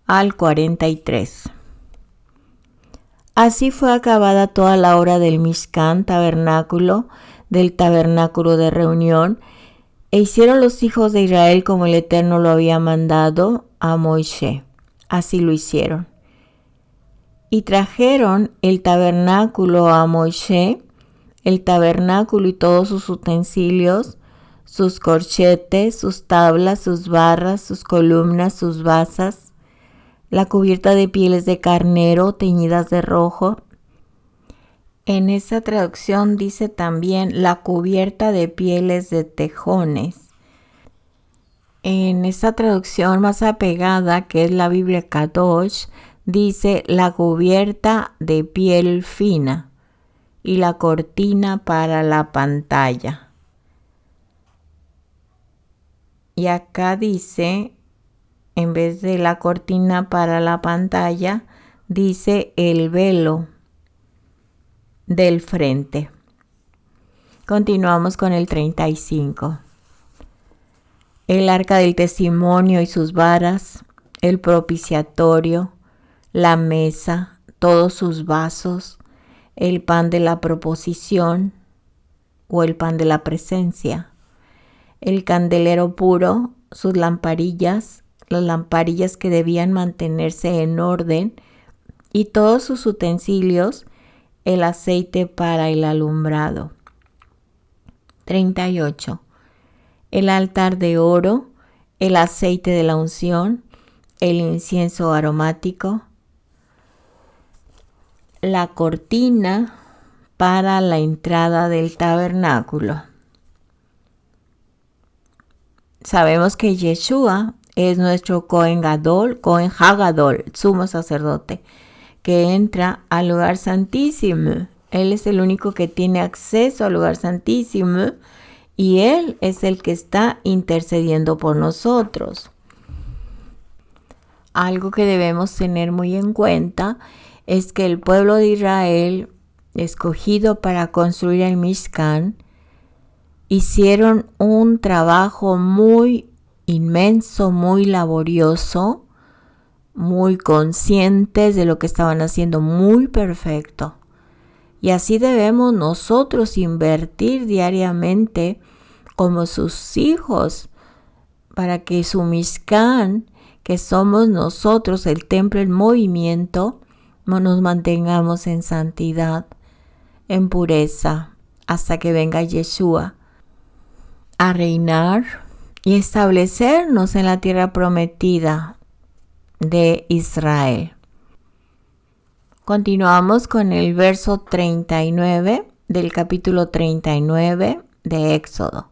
S1: al 43. Así fue acabada toda la obra del Mishkan, tabernáculo, del tabernáculo de reunión, e hicieron los hijos de Israel como el Eterno lo había mandado a Moisés. Así lo hicieron. Y trajeron el tabernáculo a Moisés, el tabernáculo y todos sus utensilios, sus corchetes, sus tablas, sus barras, sus columnas, sus basas, la cubierta de pieles de carnero teñidas de rojo. En esa traducción dice también la cubierta de pieles de tejones. En esa traducción más apegada, que es la Biblia Kadosh, dice la cubierta de piel fina y la cortina para la pantalla. Y acá dice, en vez de la cortina para la pantalla, dice el velo del frente. Continuamos con el 35. el arca del testimonio y sus varas, el propiciatorio, la mesa, todos sus vasos, el pan de la proposición o el pan de la presencia, el candelero puro, sus lamparillas, las lamparillas que debían mantenerse en orden y todos sus utensilios, el aceite para el alumbrado. 38. El altar de oro, el aceite de la unción, el incienso aromático, la cortina para la entrada del tabernáculo. Sabemos que Yeshua es nuestro Cohen Gadol, Cohen Hagadol, sumo sacerdote, que entra al lugar santísimo. Él es el único que tiene acceso al lugar santísimo y Él es el que está intercediendo por nosotros. Algo que debemos tener muy en cuenta es que el pueblo de Israel, escogido para construir el Mishkan, hicieron un trabajo muy inmenso, muy laborioso, muy conscientes de lo que estaban haciendo, muy perfecto. Y así debemos nosotros invertir diariamente como sus hijos para que su Mishkan, que somos nosotros, el templo en movimiento, nos mantengamos en santidad, en pureza, hasta que venga Yeshua a reinar y establecernos en la tierra prometida de Israel. Continuamos con el verso 39 del capítulo 39 de Éxodo.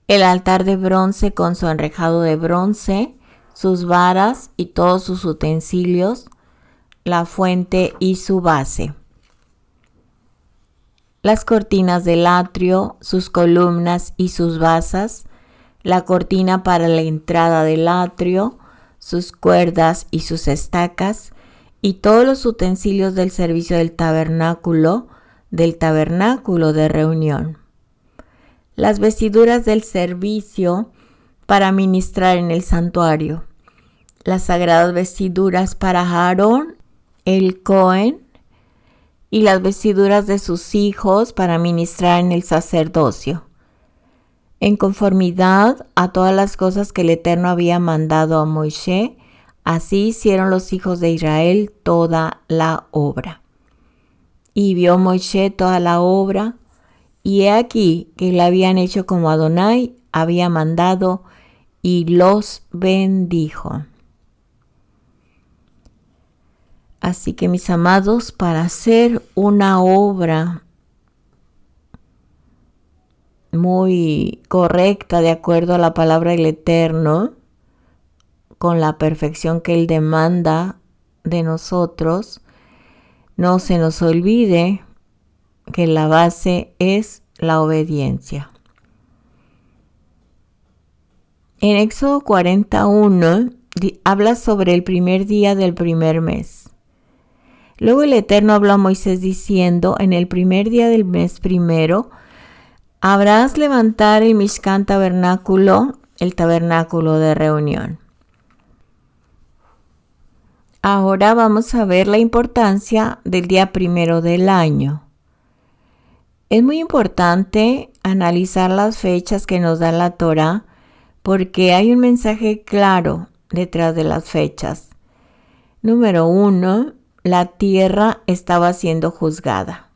S1: El altar de bronce con su enrejado de bronce, sus varas y todos sus utensilios, la fuente y su base. Las cortinas del atrio, sus columnas y sus basas, la cortina para la entrada del atrio, sus cuerdas y sus estacas, y todos los utensilios del servicio del tabernáculo de reunión. Las vestiduras del servicio para ministrar en el santuario, las sagradas vestiduras para Aarón, el Cohen, y las vestiduras de sus hijos para ministrar en el sacerdocio, en conformidad a todas las cosas que el Eterno había mandado a Moisés. Así hicieron los hijos de Israel toda la obra. Y vio Moisés toda la obra, y he aquí que la habían hecho como Adonai había mandado, y los bendijo. Así que, mis amados, para hacer una obra muy correcta de acuerdo a la palabra del Eterno, con la perfección que Él demanda de nosotros, no se nos olvide que la base es la obediencia. En Éxodo 41 habla sobre el primer día del primer mes. Luego el Eterno habló a Moisés diciendo: en el primer día del mes primero habrás levantar el Mishkan tabernáculo, el tabernáculo de reunión. Ahora vamos a ver la importancia del día primero del año. Es muy importante analizar las fechas que nos da la Torá, porque hay un mensaje claro detrás de las fechas. Número 1, la tierra estaba siendo juzgada.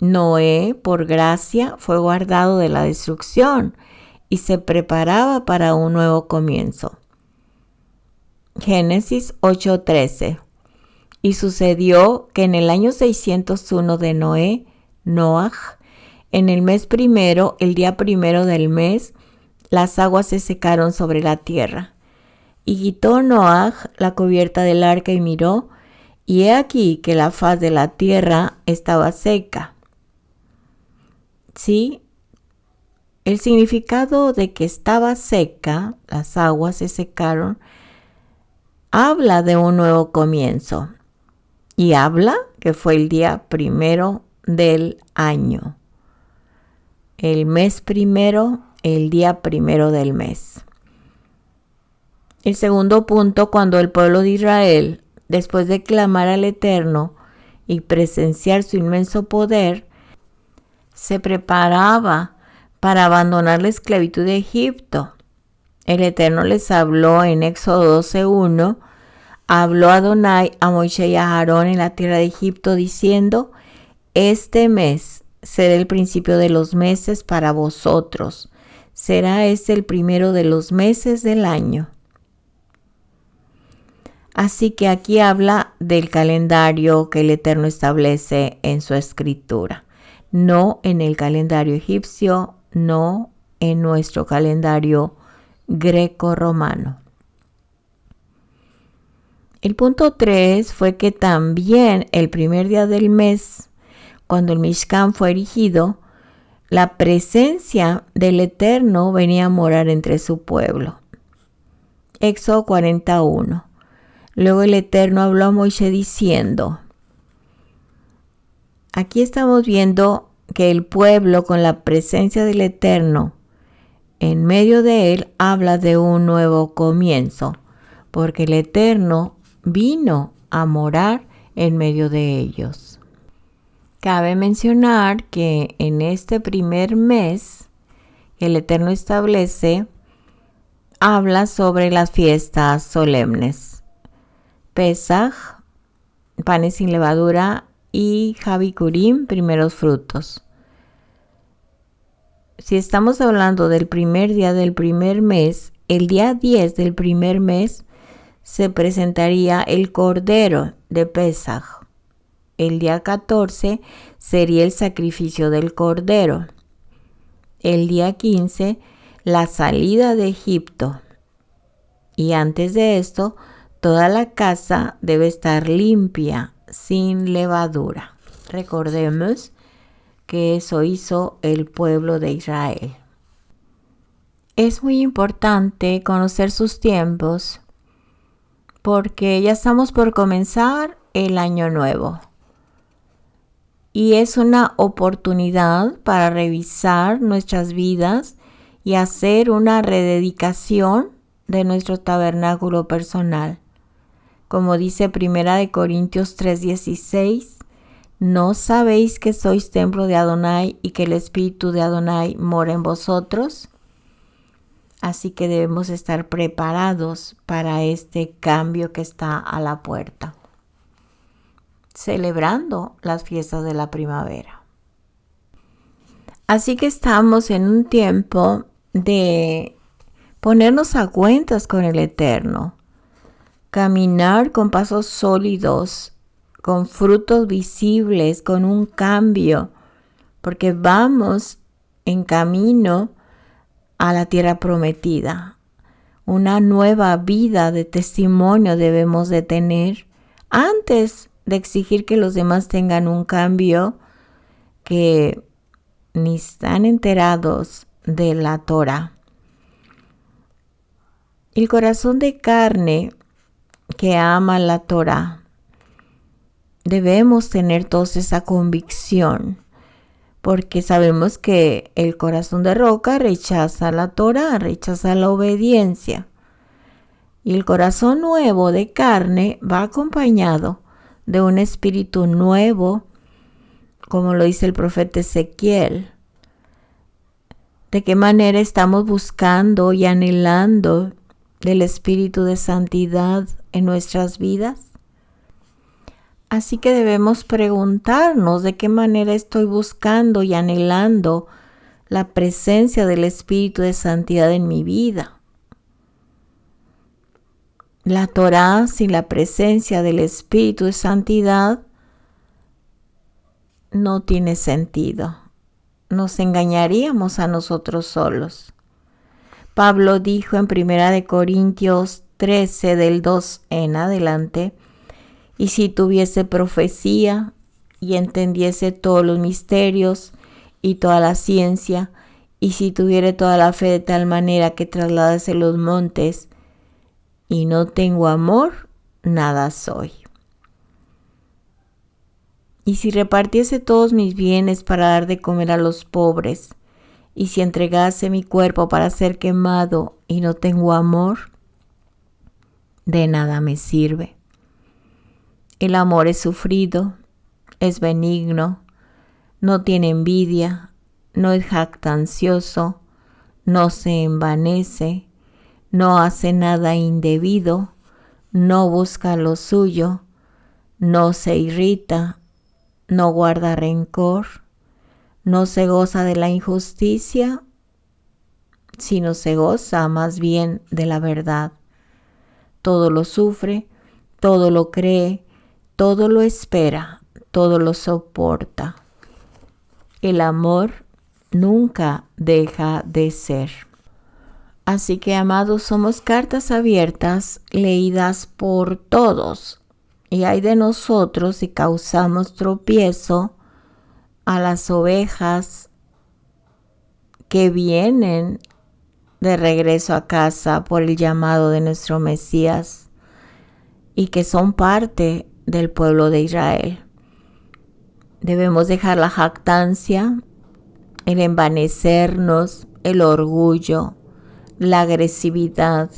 S1: Noé, por gracia, fue guardado de la destrucción y se preparaba para un nuevo comienzo. Génesis 8:13. Y sucedió que en el año 601 de Noaj, en el mes primero, el día primero del mes, las aguas se secaron sobre la tierra. Y quitó Noaj la cubierta del arca y miró, y he aquí que la faz de la tierra estaba seca. ¿Sí? El significado de que estaba seca, las aguas se secaron, habla de un nuevo comienzo. Y habla que fue el día primero del año. el mes primero, el día primero del mes. El segundo punto, cuando el pueblo de Israel, después de clamar al Eterno y presenciar su inmenso poder, se preparaba para abandonar la esclavitud de Egipto. El Eterno les habló en Éxodo 12:1, habló Adonai a Moisés y a Aarón en la tierra de Egipto diciendo: este mes será el principio de los meses para vosotros, será este el primero de los meses del año. Así que aquí habla del calendario que el Eterno establece en su escritura, no en el calendario egipcio, no en nuestro calendario greco-romano. El punto 3 fue que también el primer día del mes, cuando el Mishkan fue erigido, la presencia del Eterno venía a morar entre su pueblo. Éxodo 41. Luego el Eterno habló a Moisés diciendo, aquí estamos viendo que el pueblo con la presencia del Eterno en medio de él habla de un nuevo comienzo, porque el Eterno vino a morar en medio de ellos. Cabe mencionar que en este primer mes que el Eterno establece, habla sobre las fiestas solemnes. Pesaj, panes sin levadura, y Javikurim, primeros frutos. Si estamos hablando del primer día del primer mes, el día 10 del primer mes se presentaría el cordero de Pesaj. El día 14 sería el sacrificio del cordero. El día 15, la salida de Egipto. Y antes de esto, toda la casa debe estar limpia, sin levadura. Recordemos que eso hizo el pueblo de Israel. Es muy importante conocer sus tiempos porque ya estamos por comenzar el año nuevo. Y es una oportunidad para revisar nuestras vidas y hacer una rededicación de nuestro tabernáculo personal. Como dice 1 Corintios 3:16, ¿no sabéis que sois templo de Adonai y que el Espíritu de Adonai mora en vosotros? Así que debemos estar preparados para este cambio que está a la puerta, celebrando las fiestas de la primavera. Así que estamos en un tiempo de ponernos a cuentas con el Eterno, caminar con pasos sólidos, con frutos visibles, con un cambio, porque vamos en camino a la tierra prometida. Una nueva vida de testimonio debemos de tener antes de exigir que los demás tengan un cambio que ni están enterados de la Torah. El corazón de carne que ama la Torah, debemos tener todos esa convicción, porque sabemos que el corazón de roca rechaza la Torah, rechaza la obediencia. Y el corazón nuevo de carne va acompañado de un espíritu nuevo, como lo dice el profeta Ezequiel. ¿De qué manera estamos buscando y anhelando del espíritu de santidad en nuestras vidas? Así que debemos preguntarnos de qué manera estoy buscando y anhelando la presencia del espíritu de santidad en mi vida. La Torá sin la presencia del espíritu de santidad no tiene sentido. Nos engañaríamos a nosotros solos. Pablo dijo en 1 Corintios 13 del 2 en adelante: y si tuviese profecía y entendiese todos los misterios y toda la ciencia, y si tuviere toda la fe de tal manera que trasladase los montes, y no tengo amor, nada soy. Y si repartiese todos mis bienes para dar de comer a los pobres, Y si entregase mi cuerpo para ser quemado y no tengo amor, de nada me sirve. El amor es sufrido, es benigno, no tiene envidia, no es jactancioso, no se envanece, no hace nada indebido, no busca lo suyo, no se irrita, no guarda rencor, no se goza de la injusticia, sino se goza más bien de la verdad. Todo lo sufre, todo lo cree, todo lo espera, todo lo soporta. El amor nunca deja de ser. Así que, amados, somos cartas abiertas leídas por todos. Y hay de nosotros si causamos tropiezo a las ovejas que vienen de regreso a casa por el llamado de nuestro Mesías y que son parte del pueblo de Israel. Debemos dejar la jactancia, el envanecernos, el orgullo, la agresividad,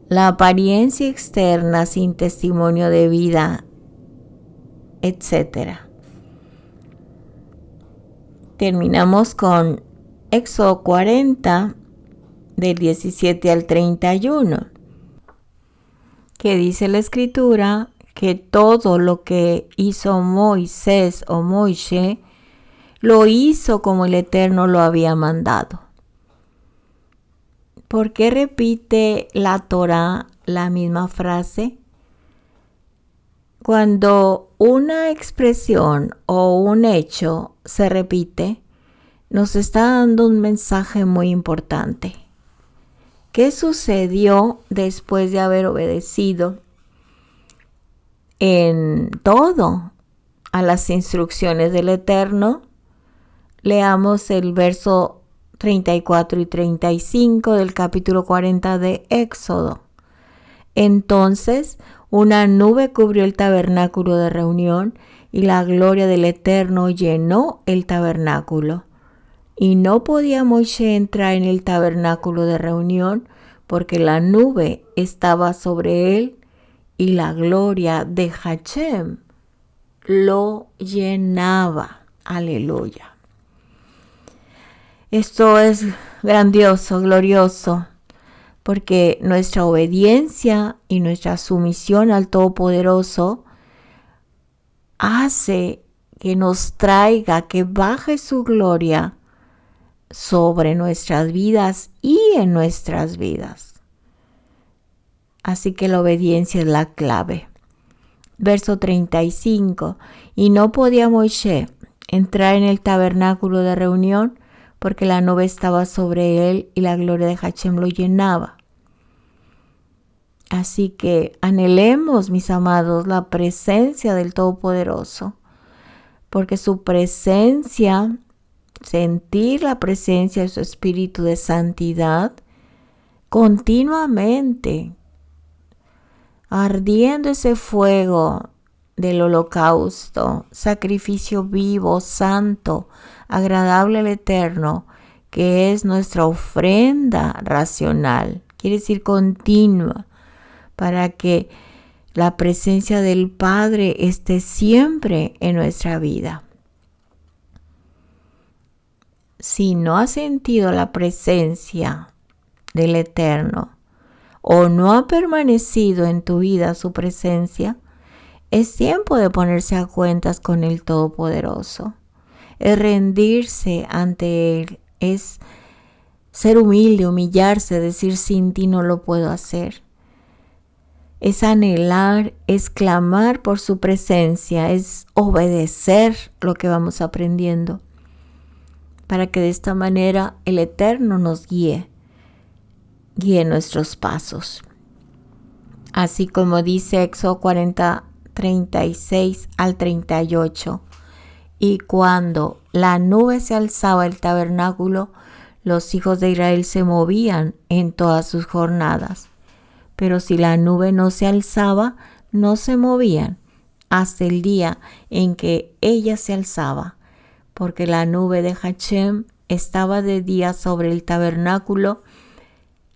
S1: la apariencia externa sin testimonio de vida, etc. Terminamos con Éxodo 40, del 17 al 31, que dice la Escritura que todo lo que hizo Moisés o Moishe lo hizo como el Eterno lo había mandado. ¿Por qué repite la Torá la misma frase? Cuando una expresión o un hecho se repite, nos está dando un mensaje muy importante. ¿Qué sucedió después de haber obedecido en todo a las instrucciones del Eterno? Leamos el verso 34 y 35 del capítulo 40 de Éxodo. Entonces una nube cubrió el tabernáculo de reunión y la gloria del Eterno llenó el tabernáculo. Y no podía Moisés entrar en el tabernáculo de reunión porque la nube estaba sobre él y la gloria de Hashem lo llenaba. Aleluya. Esto es grandioso, glorioso, porque nuestra obediencia y nuestra sumisión al Todopoderoso hace que nos traiga, que baje su gloria sobre nuestras vidas y en nuestras vidas. Así que la obediencia es la clave. Verso 35. Y no podía Moisés entrar en el tabernáculo de reunión porque la nube estaba sobre él y la gloria de Hashem lo llenaba. Así que anhelemos, mis amados, la presencia del Todopoderoso, porque su presencia, sentir la presencia de su Espíritu de santidad continuamente, ardiendo ese fuego del holocausto, sacrificio vivo, santo, agradable al Eterno, que es nuestra ofrenda racional, quiere decir continua, para que la presencia del Padre esté siempre en nuestra vida. Si no has sentido la presencia del Eterno o no ha permanecido en tu vida su presencia, es tiempo de ponerse a cuentas con el Todopoderoso. Es rendirse ante Él, es ser humilde, humillarse, decir sin ti no lo puedo hacer. Es anhelar, es clamar por su presencia, es obedecer lo que vamos aprendiendo, para que de esta manera el Eterno nos guíe nuestros pasos. Así como dice Éxodo 40, 36 al 38. Y cuando la nube se alzaba del tabernáculo, los hijos de Israel se movían en todas sus jornadas. Pero si la nube no se alzaba, no se movían hasta el día en que ella se alzaba, porque la nube de Hashem estaba de día sobre el tabernáculo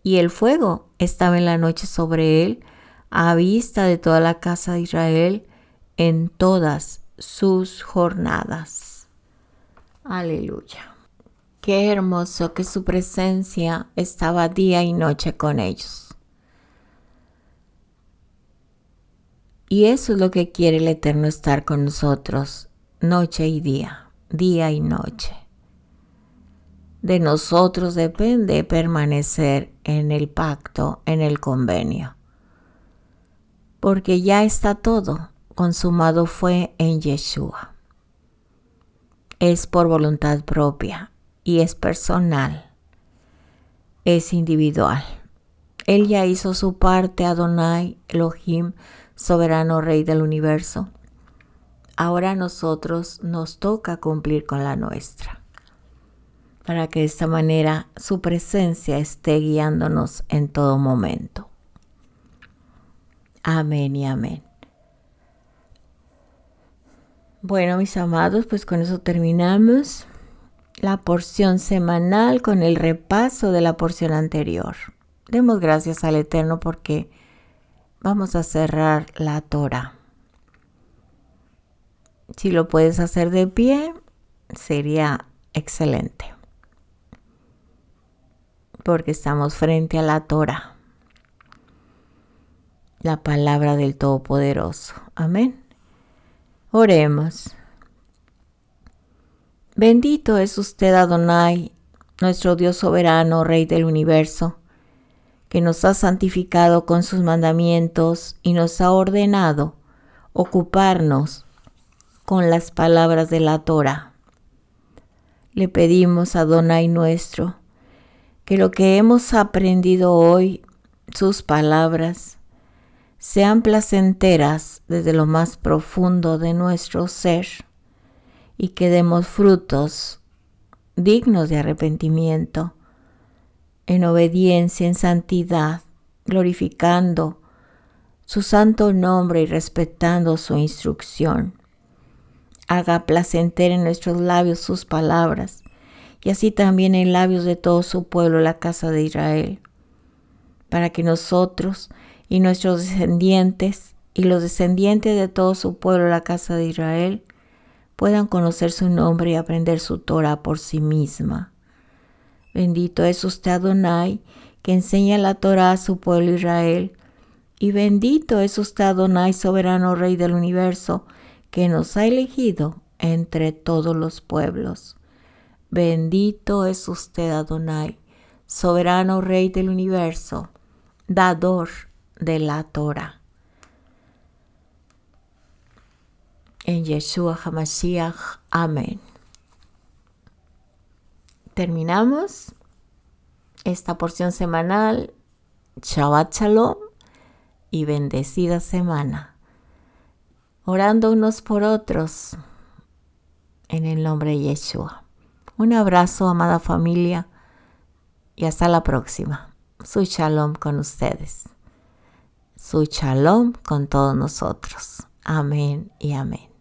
S1: y el fuego estaba en la noche sobre él, a vista de toda la casa de Israel en todas sus jornadas. Aleluya. Qué hermoso que su presencia estaba día y noche con ellos. Y eso es lo que quiere el Eterno, estar con nosotros, noche y día y noche. De nosotros depende permanecer en el pacto, en el convenio. Porque ya está todo, consumado fue en Yeshua. Es por voluntad propia y es personal, es individual. Él ya hizo su parte, Adonai, Elohim, soberano Rey del universo. Ahora a nosotros nos toca cumplir con la nuestra, para que de esta manera su presencia esté guiándonos en todo momento. Amén y amén. Bueno, mis amados, pues con eso terminamos la porción semanal con el repaso de la porción anterior. Demos gracias al Eterno porque vamos a cerrar la Torah. Si lo puedes hacer de pie, sería excelente, porque estamos frente a la Torah, la palabra del Todopoderoso. Amén. Oremos. Bendito es usted, Adonai, nuestro Dios soberano, Rey del universo, que nos ha santificado con sus mandamientos y nos ha ordenado ocuparnos con las palabras de la Torah. Le pedimos, Adonai nuestro, que lo que hemos aprendido hoy, sus palabras, sean placenteras desde lo más profundo de nuestro ser y que demos frutos dignos de arrepentimiento, en obediencia, en santidad, glorificando su santo nombre y respetando su instrucción. Haga placentera en nuestros labios sus palabras, y así también en labios de todo su pueblo, la casa de Israel, para que nosotros y nuestros descendientes y los descendientes de todo su pueblo, la casa de Israel, puedan conocer su nombre y aprender su Torah por sí misma. Bendito es usted, Adonai, que enseña la Torah a su pueblo Israel, y bendito es usted, Adonai, soberano Rey del universo, que nos ha elegido entre todos los pueblos. Bendito es usted, Adonai, soberano Rey del universo, dador de la Torah. En Yeshua HaMashiach. Amén. Terminamos esta porción semanal. Shabbat Shalom y bendecida semana. Orando unos por otros en el nombre de Yeshua. Un abrazo, amada familia, y hasta la próxima. Su Shalom con ustedes. Su Shalom con todos nosotros. Amén y amén.